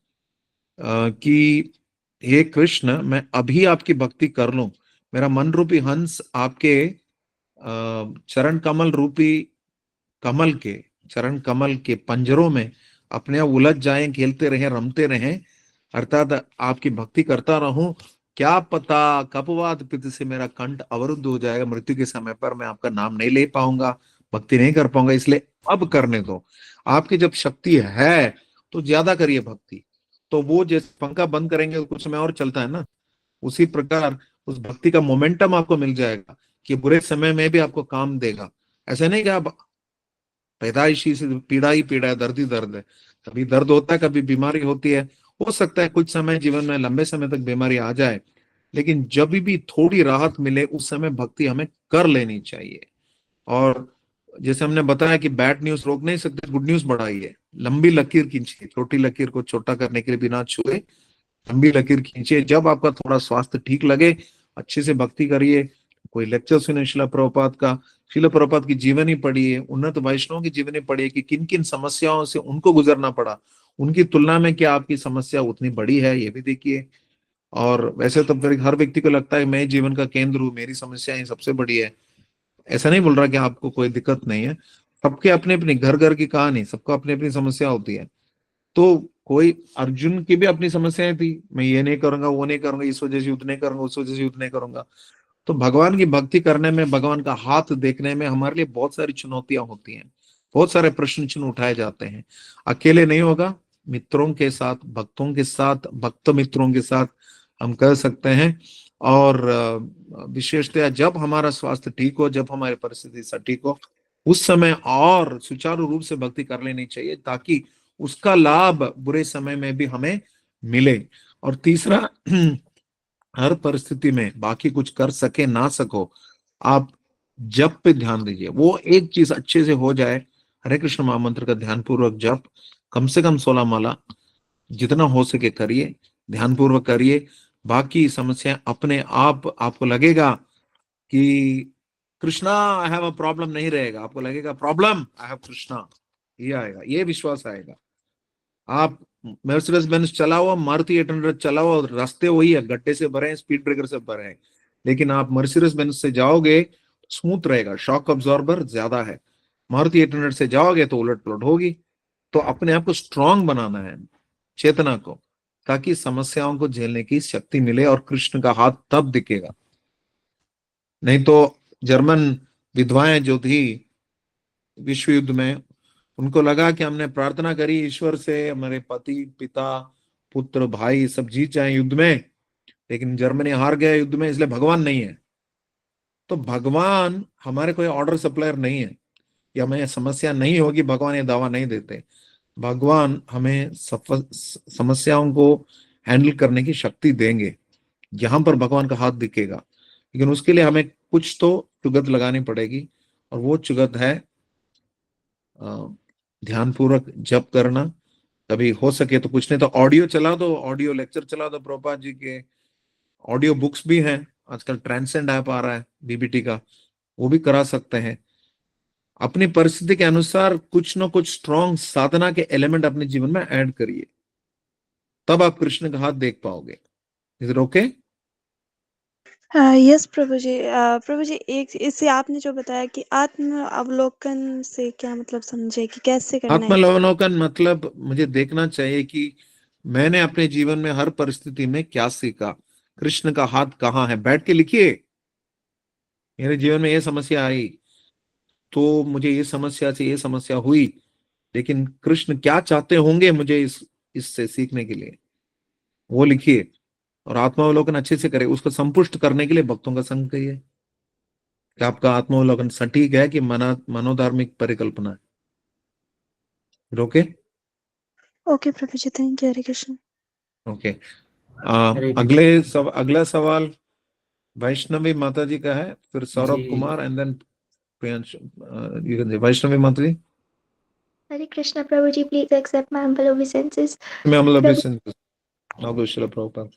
कि हे कृष्ण, मैं अभी आपकी भक्ति कर लूं, मेरा मन रूपी हंस आपके चरण कमल रूपी कमल के चरण कमल के पंजरों में अपने आप उलझ जाएं, खेलते रहें, रमते रहें, अर्थात आपकी भक्ति करता रहूं। क्या पता कपवात पित्त से मेरा कंठ अवरुद्ध हो जाएगा, मृत्यु के समय पर मैं आपका नाम नहीं ले पाऊंगा, भक्ति नहीं कर पाऊंगा। इसलिए अब करने दो। आपकी जब शक्ति है तो ज्यादा करिए भक्ति। तो वो जैसे पंखा बंद करेंगे तो कुछ समय और चलता है ना, उसी प्रकार उस भक्ति का मोमेंटम आपको मिल जाएगा कि बुरे समय में भी आपको काम देगा। ऐसा नहीं कि आप पैदाइशी से पीड़ा ही पीड़ा है, दर्द ही दर्द है, कभी दर्द होता है, कभी बीमारी होती है। हो सकता है कुछ समय जीवन में लंबे समय तक बीमारी आ जाए, लेकिन जब भी थोड़ी राहत मिले उस समय भक्ति हमें कर लेनी चाहिए। और जैसे हमने बताया कि बैड न्यूज रोक नहीं सकते, गुड न्यूज बढ़ाइए। लंबी लकीर खींचिए, छोटी लकीर को छोटा करने के लिए बिना छुए लंबी लकीर खींचिए। जब आपका थोड़ा स्वास्थ्य ठीक लगे, अच्छे से भक्ति करिए। कोई लेक्चर सुने शिला प्रभुपाद का, शिला प्रभुपाद की जीवनी पढ़िए, उन्नत वैष्णव की जीवनी पढ़िए कि किन किन समस्याओं से उनको गुजरना पड़ा, उनकी तुलना में क्या आपकी समस्या उतनी बड़ी है, ये भी देखिए। और वैसे तो फिर हर व्यक्ति को लगता है मैं जीवन का केंद्र हूँ, मेरी समस्याएं सबसे बड़ी है। ऐसा नहीं बोल रहा कि आपको कोई दिक्कत नहीं है, सबके अपने अपनी घर घर की कहानी, सबको अपनी अपनी समस्या होती है। तो कोई अर्जुन की भी अपनी समस्याएं थी, मैं ये नहीं करूंगा, वो नहीं करूंगा, इस वजह से युद्ध नहीं करूंगा, उस वजह से युद्ध नहीं करूंगा। तो भगवान की भक्ति करने में, भगवान का हाथ देखने में हमारे लिए बहुत सारी चुनौतियां होती हैं, बहुत सारे प्रश्न चिन्ह उठाए जाते हैं। अकेले नहीं होगा, मित्रों के साथ, भक्तों के साथ, भक्त मित्रों के साथ हम कर सकते हैं। और विशेषतः जब हमारा स्वास्थ्य ठीक हो, जब हमारी परिस्थिति सटीक हो, उस समय और सुचारू रूप से भक्ति कर लेनी चाहिए, ताकि उसका लाभ बुरे समय में भी हमें मिले। और तीसरा, हर परिस्थिति में बाकी कुछ कर सके ना सको, आप जप पे ध्यान दीजिए। वो एक चीज अच्छे से हो जाए, हरे कृष्ण महामंत्र का ध्यान पूर्वक जप, कम से कम 16 माला जितना हो सके करिए, ध्यान पूर्वक करिए। बाकी समस्या अपने आप, आपको लगेगा कि Krishna I have a problem नहीं रहेगा, आपको लगेगा प्रॉब्लम आई हैव कृष्णा, ये आएगा, ये विश्वास आएगा। आप मर्सिडीज बेंज चलाओ, मारुति 800 चलाओ, रास्ते वही है, गड्ढे से भरे हैं, स्पीड ब्रेकर से भरे हैं, लेकिन आप मर्सिडीज बेंज से जाओगे स्मूथ रहेगा, शॉक अब्जॉर्बर ज्यादा है। मारुति 800 से जाओगे तो उलट पुलट होगी। तो अपने आप को स्ट्रांग बनाना है, चेतना को, ताकि समस्याओं को झेलने की शक्ति मिले, और कृष्ण का हाथ तब दिखेगा। नहीं तो जर्मन विधवाएं जो थी विश्व युद्ध में, उनको लगा कि हमने प्रार्थना करी ईश्वर से, हमारे पति, पिता, पुत्र, भाई सब जीत जाए युद्ध में, लेकिन जर्मनी हार गया युद्ध में, इसलिए भगवान नहीं है। तो भगवान हमारे कोई ऑर्डर सप्लायर नहीं है, या हमें समस्या नहीं होगी, भगवान ये दावा नहीं देते। भगवान हमें समस्याओं को हैंडल करने की शक्ति देंगे, यहां पर भगवान का हाथ दिखेगा। लेकिन उसके लिए हमें कुछ तो चुगत लगानी पड़ेगी, और वो चुगत है ध्यान पूर्वक जप करना। कभी हो सके तो कुछ नहीं तो ऑडियो चला दो, ऑडियो लेक्चर चला दो, प्रभुपाद जी के ऑडियो बुक्स भी हैं, आजकल ट्रांसेंड ऐप आ रहा है बीबीटी का, वो भी करा सकते हैं। अपनी परिस्थिति के अनुसार कुछ न कुछ स्ट्रॉन्ग साधना के एलिमेंट अपने जीवन में ऐड करिए, तब आप कृष्ण का हाथ देख पाओगे। Is it okay? Yes Prabhu जी। प्रभु जी, एक इससे आपने जो बताया कि आत्म अवलोकन से क्या मतलब समझे, कि कैसे करना है? आत्मावलोकन मतलब मुझे देखना चाहिए कि मैंने अपने जीवन में हर परिस्थिति में क्या सीखा, कृष्ण का हाथ कहाँ है। बैठ के लिखिए, मेरे जीवन में ये समस्या आई तो मुझे ये समस्या से ये समस्या हुई, लेकिन कृष्ण क्या चाहते होंगे मुझे इससे सीखने के लिए, वो लिखिए। और आत्मावलोकन अच्छे से करें, उसको संपुष्ट करने के लिए भक्तों का संग करिए कि आपका आत्मावलोकन सटीक है कि मनोधार्मिक परिकल्पना है। Okay okay Prabhu ji, thank you. Hare Krishna. Okay. Hare Krishna. अगला सवाल वैष्णवी माता जी का है, फिर सौरभ जी। Kumar and then Priyansh. वैष्णवी माता जी। Hare Krishna Prabhuji, please accept my humble obeisances. मैं अमल Prabhu- Prabhupada.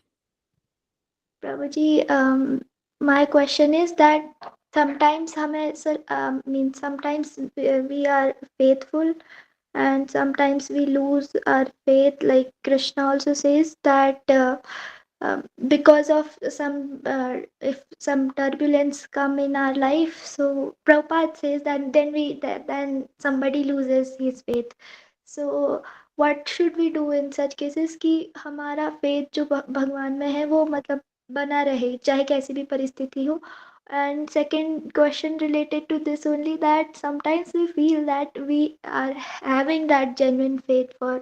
Prabhuji, my question is that sometimes sometimes we are faithful and sometimes we lose our faith. Like Krishna also says that because of if some turbulence come in our life, so Prabhupada says that then somebody loses his faith. So what should we do in such cases कि हमारा faith जो भगवान में है वो मतलब बना रहे चाहे कैसी भी परिस्थिति हो. And second question related to this only, that sometimes we feel that we are having that genuine faith for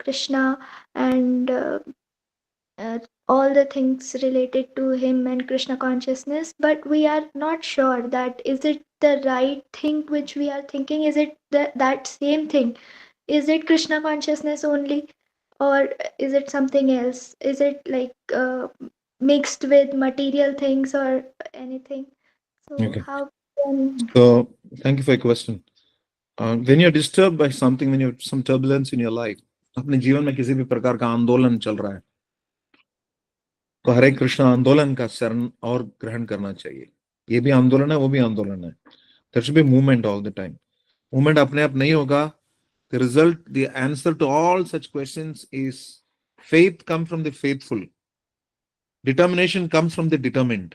Krishna and all the things related to him and Krishna consciousness, but we are not sure that is it the right thing which we are thinking, is it that same thing, is it Krishna consciousness only, or is it something else, is it like mixed with material things or anything. So Okay. how can So thank you for your question. When you're disturbed by something, when you have some turbulence in your life, अपने जीवन में किसी भी प्रकार का आंदोलन चल रहा है, तो हरे कृष्ण आंदोलन का शरण और ग्रहण करना चाहिए। ये भी आंदोलन है, वो भी आंदोलन है। There should be movement all the time. Movement अपने आप नहीं होगा। The result, the answer to all such questions is faith comes from the faithful. Determination comes from the determined.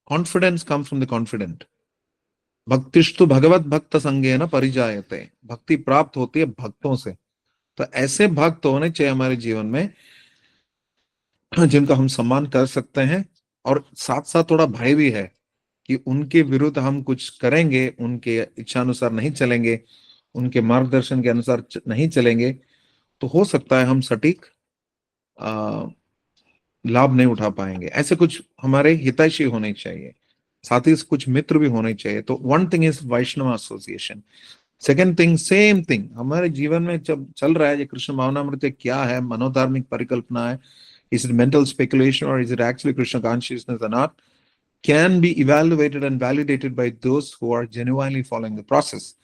Confidence comes from the confident. भक्तिस्तु भगवत भक्त संगेन परिजायते। भक्ति प्राप्त होती है भक्तों से। तो ऐसे भक्त होने चाहिए हमारे जीवन में जिनका हम सम्मान कर सकते हैं, और साथ साथ थोड़ा भय भी है कि उनके विरुद्ध हम कुछ करेंगे, उनके इच्छानुसार नहीं चलेंगे, उनके मार्गदर्शन के अनुसार नहीं चलेंगे तो हो सकता है हम सटीक लाभ नहीं उठा पाएंगे। ऐसे कुछ हमारे हितैषी होने चाहिए, साथ ही कुछ मित्र भी होने चाहिए। तो one thing is Vaishnav association. Second thing, same thing हमारे जीवन में जब चल रहा है, ये कृष्ण भावनामृत क्या है, मनोधार्मिक परिकल्पना है, इज इट मेंटल स्पेकुलेशन और is it actually Krishna consciousness और not, can be evaluated and validated by those who are genuinely following the process,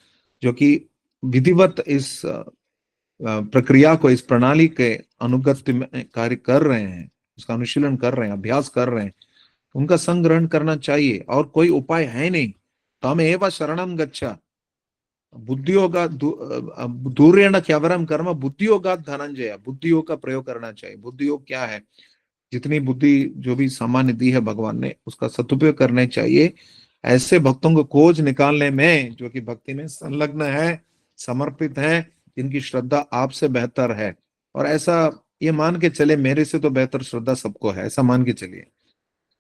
जो कि विधिवत इस प्रक्रिया को, इस प्रणाली के अनुगत में कार्य कर रहे हैं, उसका अनुशीलन कर रहे हैं, अभ्यास कर रहे हैं, उनका संग ग्रहण करना चाहिए। और कोई उपाय है नहीं, तमेव शरणं गच्छ, बुद्धियोगा दूरेण ह्यवरं कर्म बुद्धियोगा धनंजय, बुद्धियोग का प्रयोग करना चाहिए। बुद्धियोग क्या है? जितनी बुद्धि जो भी सामान्य दी है भगवान ने, उसका सदुपयोग करने चाहिए ऐसे भक्तों को खोज निकालने में जो कि भक्ति में संलग्न है, समर्पित है, जिनकी श्रद्धा आपसे बेहतर है। और ऐसा ये मान के चले मेरे से तो बेहतर श्रद्धा सबको है, ऐसा मान के चलिए।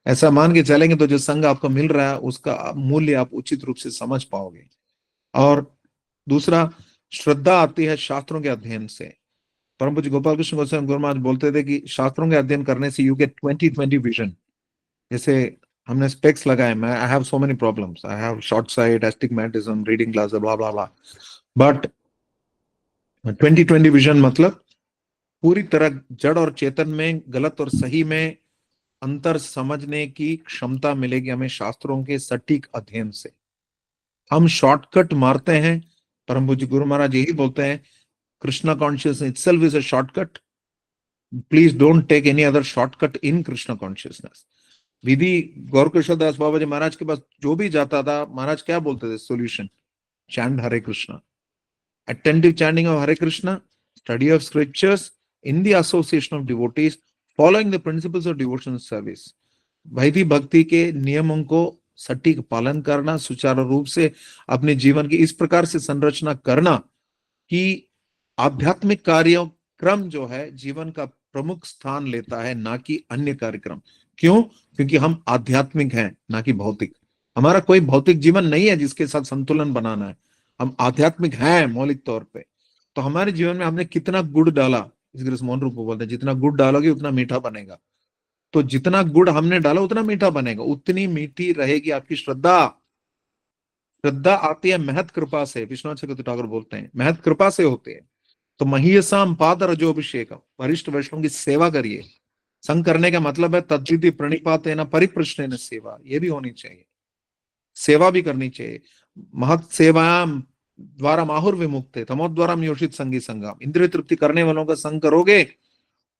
ऐसा मान के चलेंगे तो जो संग आपको मिल रहा है उसका मूल्य आप उचित रूप से समझ पाओगे। और दूसरा, श्रद्धा आती है शास्त्रों के अध्ययन से। परम पूज्य गोपाल कृष्ण गोस्वामी गुरु महाराज बोलते थे कि शास्त्रों के अध्ययन करने से यू गेट 20/20 विजन। जैसे हमने स्पेक्स लगाए, मैं I have so many problems, I have short site, astigmatism, reading glasses, blah blah blah, but 20/20 vision मतलब पूरी तरह जड़ और चेतन में, गलत और सही में अंतर समझने की क्षमता मिलेगी हमें शास्त्रों के सटीक अध्ययन से। हम शॉर्टकट मारते हैं, परम पूज्य गुरु महाराज यही बोलते हैं, Krishna consciousness itself is a shortcut, please don't take any other shortcut in Krishna consciousness. विधि गौरकिशोर दास बाबा जी महाराज के पास जो भी जाता था, महाराज क्या बोलते थे? Solution, chant Hare Krishna, attentive chanting of Hare Krishna, study of scriptures in the association of devotees, following the principles of devotional service। वैदिक भक्ति के नियमों को सटीक पालन करना, सुचारू रूप से अपने जीवन की इस प्रकार से संरचना करना कि आध्यात्मिक कार्यक्रम जो है जीवन का प्रमुख स्थान लेता है, ना कि अन्य कार्यक्रम। क्यों? क्योंकि हम आध्यात्मिक हैं, ना कि भौतिक। हमारा कोई भौतिक जीवन नहीं है जिसके साथ संतुलन बनाना है, हम आध्यात्मिक हैं मौलिक तौर पे। तो हमारे जीवन में हमने कितना गुड़ डाला, इस मौन रूप को बोलते हैं, जितना गुड़ डालोगे उतना मीठा बनेगा। तो जितना गुड़ हमने डाला उतना मीठा बनेगा, उतनी मीठी रहेगी आपकी श्रद्धा। श्रद्धा आती है महत कृपा से, विश्वनाथ चक्रवर्ती ठाकुर बोलते हैं महत कृपा से होते हैं। तो महीयसाम पाद रजोभिषेक, वरिष्ठ वैष्णव की सेवा करिए। संग करने का मतलब है तद्विधि प्रणिपातेन परिप्रश्नेन सेवा, ये भी होनी चाहिए, सेवा भी करनी चाहिए। महत सेवायाम द्वारा माहुर विमुक्ते तमोद्वारा योषित संगी संगम। इंद्रिय तृप्ति करने वालों का संग करोगे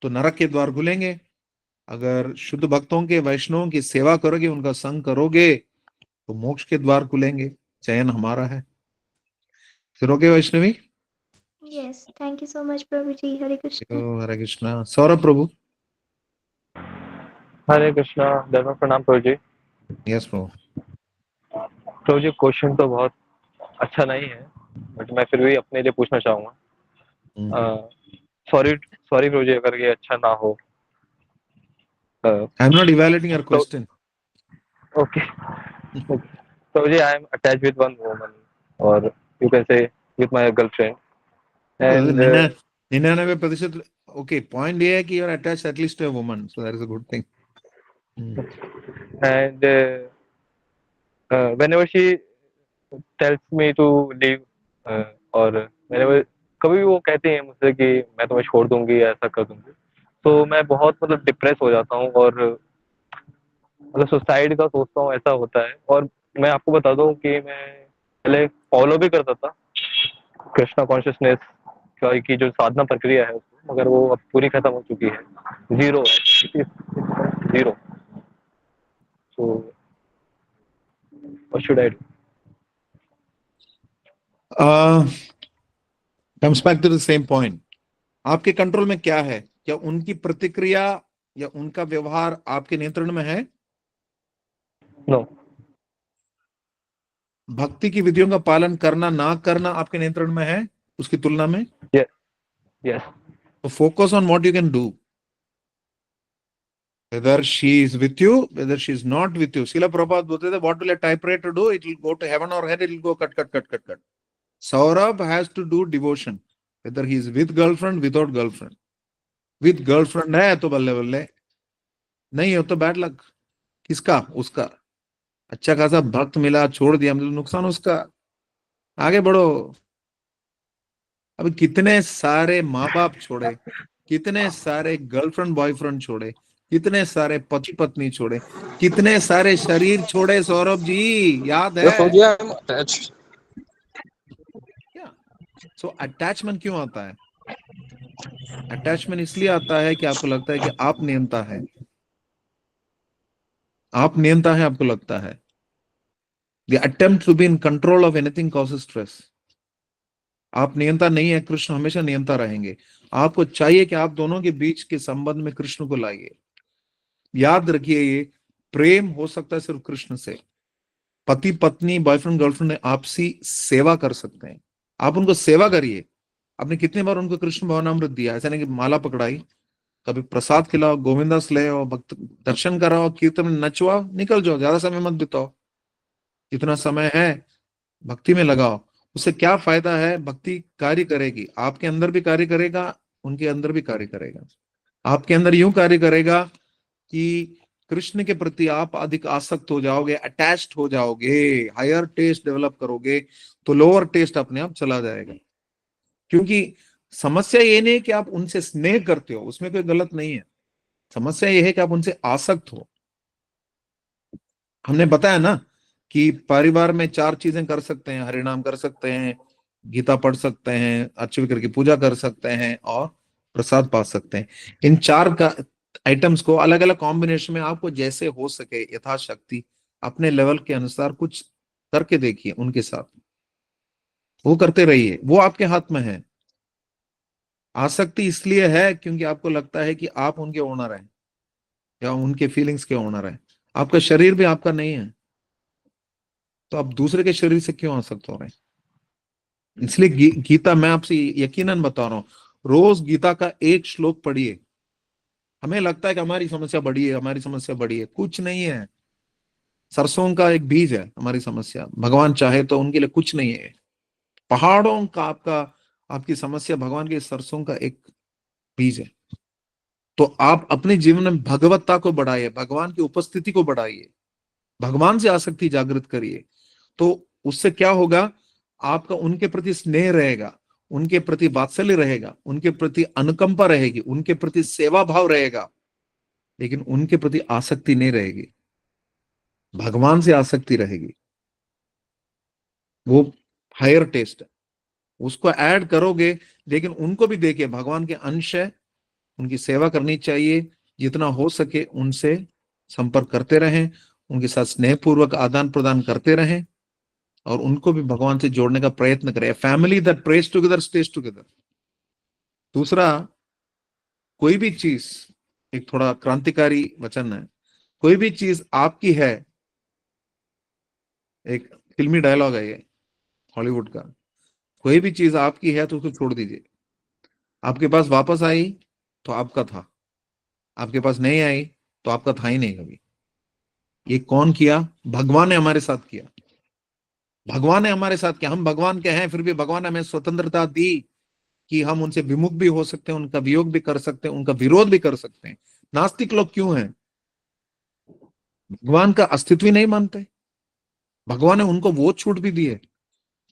तो नरक के द्वार खुलेंगे। अगर शुद्ध भक्तों के, वैष्णवों की सेवा करोगे, उनका संग करोगे तो मोक्ष के द्वार खुलेंगे। चयन हमारा है। फिर okay Vaishnavi? Yes, thank you so much, Prabhuji. Hare Krishna. हरे कृष्णा। सौरभ प्रभु। हरे कृष्णा, धर्म प्रणाम प्रभु जी। यस प्रभु। प्रभु जी, क्वेश्चन तो बहुत अच्छा नहीं है, बट मैं फिर भी अपने लिए पूछना चाहूंगा। सॉरी प्रभु जी अगर ये अच्छा ना हो। I am not evaluating your question. Okay Prabhu ji, I am attached with one woman, और you can say with my girlfriend, and 99%। Okay, point ये है कि you are attached at least to a woman, so that is a good thing. and whenever she tells me to leave, और whenever कभी भी वो कहती है मुझसे कि मैं तुम्हें छोड़ दूंगी या ऐसा कर दूंगी, तो मैं बहुत मतलब डिप्रेस हो जाता हूँ और मतलब सुसाइड का सोचता हूँ, ऐसा होता है। और मैं आपको बता दूं कि मैं पहले फॉलो भी करता था कृष्णा कॉन्शियसनेस की जो साधना प्रक्रिया है उसको, मगर वो अब पूरी खत्म हो चुकी है, zero zero. So what should I do? Comes back to the same point. आपके कंट्रोल में क्या है? क्या उनकी प्रतिक्रिया या उनका व्यवहार आपके नियंत्रण में है? No. भक्ति की विधियों का पालन करना ना करना आपके नियंत्रण में है उसकी तुलना में? Yes. तो focus on what you can do. Whether she is with you, whether she is not with you. Srila Prabhupada बोलते थे, what will a typewriter do? It will go to heaven or hell, it will go cut. Saurabh has to do devotion, whether he is with girlfriend, without girlfriend. With girlfriend है तो बल्ले बल्ले, नहीं हो तो bad luck. किसका? उसका। अच्छा खासा भक्त मिला, छोड़ दिया, मतलब नुकसान उसका। आगे बढ़ो। अब कितने सारे माँ बाप छोड़े, कितने सारे गर्लफ्रेंड बॉयफ्रेंड छोड़े, कितने सारे पति पत्नी छोड़े, कितने सारे शरीर छोड़े सौरभ जी, याद है? I'm attached. सो अटैचमेंट क्यों आता है? अटैचमेंट इसलिए आता है कि आपको लगता है कि आप नियंता है, आप नियंता है, आपको लगता है। The attempt to be in control of anything causes stress. आप नियंता नहीं है, कृष्ण हमेशा नियंता रहेंगे। आपको चाहिए कि आप दोनों के बीच के संबंध में कृष्ण को लाइए। याद रखिए, ये प्रेम हो सकता है सिर्फ कृष्ण से। पति पत्नी, बॉयफ्रेंड गर्लफ्रेंड आपसी सेवा कर सकते हैं, आप उनको सेवा करिए। आपने कितनी बार उनको कृष्ण भवनामृत दिया? ऐसा नहीं कि माला पकड़ाई, कभी प्रसाद खिलाओ, गोविंदास ले आओ, भक्त दर्शन कराओ, कीर्तन में नचवाओ, निकल जाओ, ज्यादा समय मत बिताओ। जितना समय है भक्ति में लगाओ। उससे क्या फायदा है? भक्ति कार्य करेगी, आपके अंदर भी कार्य करेगा, उनके अंदर भी कार्य करेगा। आपके अंदर यूं कार्य करेगा कि कृष्ण के प्रति आप अधिक आसक्त हो जाओगे, अटैच्ड हो जाओगे, हायर टेस्ट डेवलप करोगे, तो लोअर टेस्ट अपने आप चला जाएगा। क्योंकि समस्या ये नहीं है कि आप उनसे स्नेह करते हो, उसमें कोई गलत नहीं है। समस्या ये है कि आप उनसे आसक्त हो। हमने बताया ना कि परिवार में 4 चीजें कर सकते हैं, हरिनाम कर सकते हैं, गीता पढ़ सकते हैं, अच्छी करके पूजा कर सकते हैं और प्रसाद पा सकते हैं। इन 4 का आइटम्स को अलग अलग कॉम्बिनेशन में आपको जैसे हो सके यथाशक्ति अपने लेवल के अनुसार कुछ करके देखिए, उनके साथ वो करते रहिए। वो आपके हाथ में है। आसक्ति इसलिए है क्योंकि आपको लगता है कि आप उनके ओनर हैं या उनके फीलिंग्स के ओनर हैं। आपका शरीर भी आपका नहीं है, तो आप दूसरे के शरीर से क्यों आसक्त हो रहे हैं? इसलिए गीता, मैं आपसे यकीनन बता रहा हूं, रोज गीता का एक श्लोक पढ़िए। हमें लगता है कि हमारी समस्या बड़ी है, हमारी समस्या बड़ी है, कुछ नहीं है। सरसों का एक बीज है हमारी समस्या, भगवान चाहे तो उनके लिए कुछ नहीं है। पहाड़ों का आपकी समस्या भगवान के सरसों का एक बीज है। तो आप अपने जीवन में भगवत्ता को बढ़ाइए, भगवान की उपस्थिति को बढ़ाइए, भगवान से आसक्ति जागृत करिए। तो उससे क्या होगा? आपका उनके प्रति स्नेह रहेगा, उनके प्रति वात्सल्य रहेगा, उनके प्रति अनुकंपा रहेगी, उनके प्रति सेवा भाव रहेगा, लेकिन उनके प्रति आसक्ति नहीं रहेगी, भगवान से आसक्ति रहेगी। वो हायर टेस्ट है, उसको ऐड करोगे। लेकिन उनको भी देखिए, भगवान के अंश है, उनकी सेवा करनी चाहिए। जितना हो सके उनसे संपर्क करते रहें, उनके साथ स्नेहपूर्वक आदान प्रदान करते रहें और उनको भी भगवान से जोड़ने का प्रयत्न करें। Family that praise together stage together. दूसरा, कोई भी चीज, एक थोड़ा क्रांतिकारी वचन है, कोई भी चीज आपकी है, एक फिल्मी डायलॉग है ये हॉलीवुड का, कोई भी चीज आपकी है तो उसको छोड़ दीजिए। आपके पास वापस आई तो आपका था, आपके पास नहीं आई तो आपका था ही नहीं कभी। ये कौन किया? भगवान ने हमारे साथ किया। भगवान ने हमारे साथ किया। हम भगवान के हैं, फिर भी भगवान ने हमें स्वतंत्रता दी कि हम उनसे विमुख भी हो सकते हैं, उनका वियोग भी कर सकते हैं, उनका विरोध भी कर सकते हैं। नास्तिक लोग क्यों हैं? भगवान का अस्तित्व ही नहीं मानते। भगवान ने उनको वो छूट भी दी है।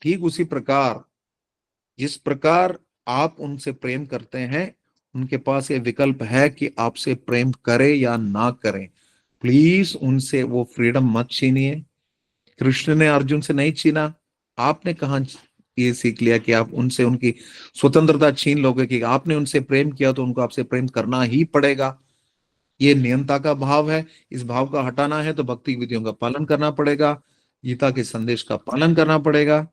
ठीक उसी प्रकार जिस प्रकार आप उनसे प्रेम करते हैं, उनके पास ये विकल्प है कि आपसे प्रेम करें या ना करें। प्लीज उनसे वो फ्रीडम मत छीनिए। कृष्ण ने अर्जुन से नहीं छीना। आपने कहां ये सीख लिया कि आप उनसे उनकी स्वतंत्रता छीन लोगे? कि आपने उनसे प्रेम किया तो उनको आपसे प्रेम करना ही पड़ेगा। ये नियंता का भाव है। इस भाव का हटाना है तो भक्ति विधियों का पालन करना पड़ेगा, गीता के संदेश का पालन करना पड़ेगा।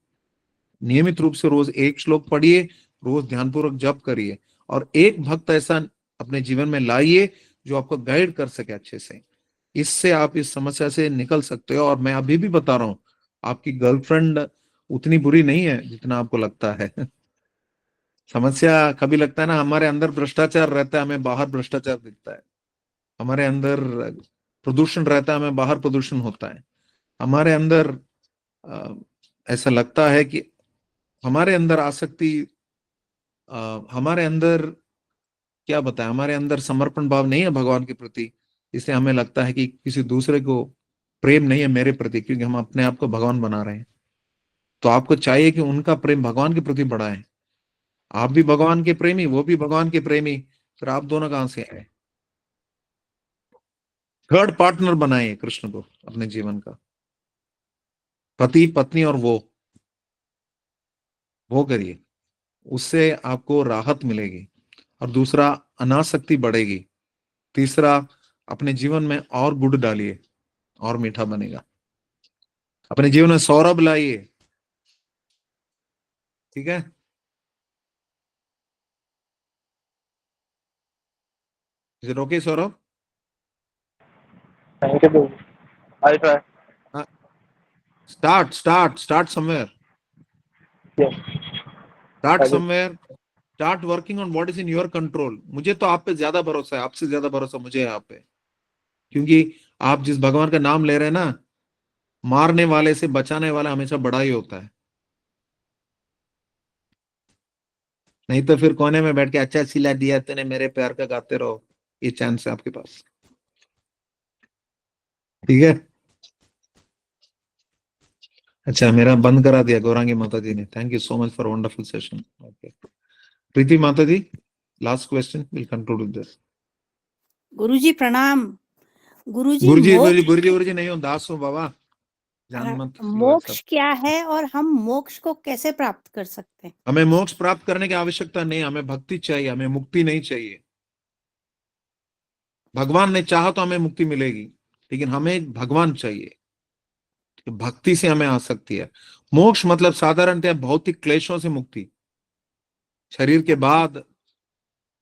नियमित रूप से रोज एक श्लोक पढ़िए, रोज ध्यानपूर्वक जप करिए और एक भक्त ऐसा अपने जीवन में लाइए जो आपको गाइड कर सके अच्छे से। इससे आप इस समस्या से निकल सकते हो। और मैं अभी भी बता रहा हूं, आपकी गर्लफ्रेंड उतनी बुरी नहीं है जितना आपको लगता है। समस्या कभी लगता है ना, हमारे अंदर भ्रष्टाचार रहता है, हमें बाहर भ्रष्टाचार दिखता है। हमारे अंदर प्रदूषण रहता है, हमें बाहर प्रदूषण होता है। हमारे अंदर ऐसा लगता है कि हमारे अंदर आसक्ति, हमारे अंदर क्या बताएं, हमारे अंदर समर्पण भाव नहीं है भगवान के प्रति, इसलिए हमें लगता है कि किसी दूसरे को प्रेम नहीं है मेरे प्रति, क्योंकि हम अपने आप को भगवान बना रहे हैं। तो आपको चाहिए कि उनका प्रेम भगवान के प्रति बढ़ाएं। आप भी भगवान के प्रेमी, वो भी भगवान के प्रेमी, फिर आप दोनों कहां से आए? थर्ड पार्टनर बनाए कृष्ण को अपने जीवन का, पति पत्नी और वो करिए, उससे आपको राहत मिलेगी। और दूसरा, अनासक्ति बढ़ेगी। तीसरा, अपने जीवन में और गुड़ डालिए और मीठा बनेगा। अपने जीवन में सौरभ लाइए, ठीक है? Is it okay Saurabh? Thank you Prabhu, I try. Start somewhere. Yes. Start I will. somewhere. Start working on what is in your control. मुझे तो आप पे ज्यादा भरोसा है, आपसे ज्यादा भरोसा मुझे है आप पे, क्योंकि आप जिस भगवान का नाम ले रहे हैं ना, मारने वाले से बचाने वाला हमेशा बड़ा ही होता है। नहीं तो फिर कोने में बैठ के अच्छा सिला दिया तूने मेरे प्यार का गाते रहो, ये चांस है आपके पास, ठीक है? अच्छा, मेरा बंद करा दिया गौरांगी माता जी ने। Thank you so much for wonderful session. Okay, Preeti माता जी, last question, will conclude with this. Guruji प्रणाम। गुरुजी गुरुजी नहीं हो, दास हो बाबा, जान मत। मोक्ष क्या है और हम मोक्ष को कैसे प्राप्त कर सकते हैं? हमें मोक्ष प्राप्त करने की आवश्यकता नहीं, हमें भक्ति चाहिए, हमें मुक्ति नहीं चाहिए। भगवान ने चाहा तो हमें मुक्ति मिलेगी, लेकिन हमें भगवान चाहिए। भक्ति से हमें आ सकती है। मोक्ष मतलब साधारणतः भौतिक क्लेशों से मुक्ति। शरीर के बाद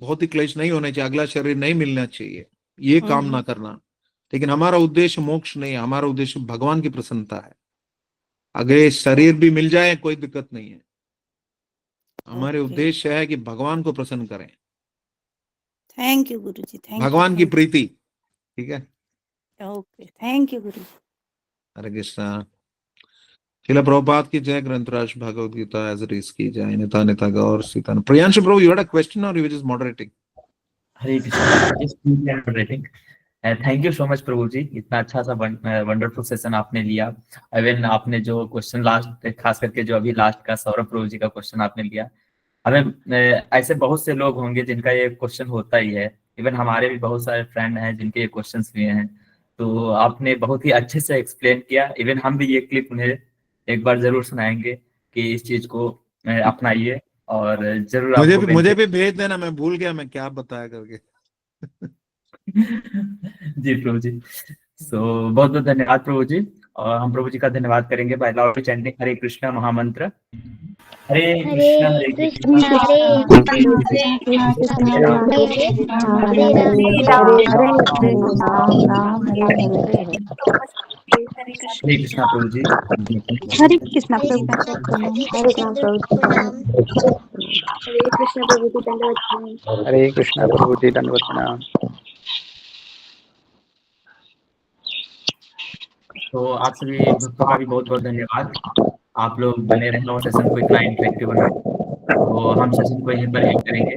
भौतिक क्लेश नहीं होने चाहिए, अगला शरीर नहीं मिलना चाहिए, ये कामना करना। लेकिन हमारा उद्देश्य मोक्ष नहीं है, हमारा उद्देश्य भगवान की प्रसन्नता है। अगर ये शरीर भी मिल जाए कोई दिक्कत नहीं है, हमारे उद्देश्य है कि भगवान को प्रसन्न करें। Thank you Guruji, thank you. भगवान की प्रीति, ठीक है? Okay, thank you Guruji. Hare Krishna. Srila Prabhupada की जय। ग्रंथराज Bhagavad Gita as it is की जय। निता निता गौर सीता। Priyanshu Prabhu, you had a question और you just moderating? Hare Krishna, just moderating. Thank you so much Prabhu ji, इतना अच्छा सा वंडरफुल सेशन आपने लिया। इवन आपने जो क्वेश्चन लास्ट, खास करके जो अभी लास्ट का सौरभ प्रभु जी का क्वेश्चन आपने लिया, हमें ऐसे बहुत से लोग होंगे जिनका ये क्वेश्चन होता ही है। इवन हमारे भी बहुत सारे फ्रेंड हैं जिनके ये क्वेश्चंस भी हैं। तो आपने बहुत ही अच्छे से एक्सप्लेन किया। इवन हम भी ये क्लिप उन्हें एक बार जरूर सुनाएंगे कि इस चीज को अपनाइए और जरूर मुझे भी भेज देना, मैं भूल गया मैं क्या बताया करके। जी प्रभु जी। सो बहुत बहुत धन्यवाद प्रभु जी। और हम प्रभु जी का धन्यवाद करेंगे बाय लाउड चैंटिंग हरे कृष्णा महामंत्र। हरे कृष्णा हरे कृष्णा हरे कृष्णा प्रभु जी। हरे कृष्णा प्रभु। हरे कृष्ण प्रभु जी, दंडवत प्रणाम। हरे कृष्णा प्रभु जी, दंडवत प्रणाम। तो आप सभी भक्तों का भी बहुत बहुत धन्यवाद। आप लोग बने रहना और सेशन को इतना इंटरेक्टिव बनाए। तो हम सेशन को यहीं पर एंड करेंगे।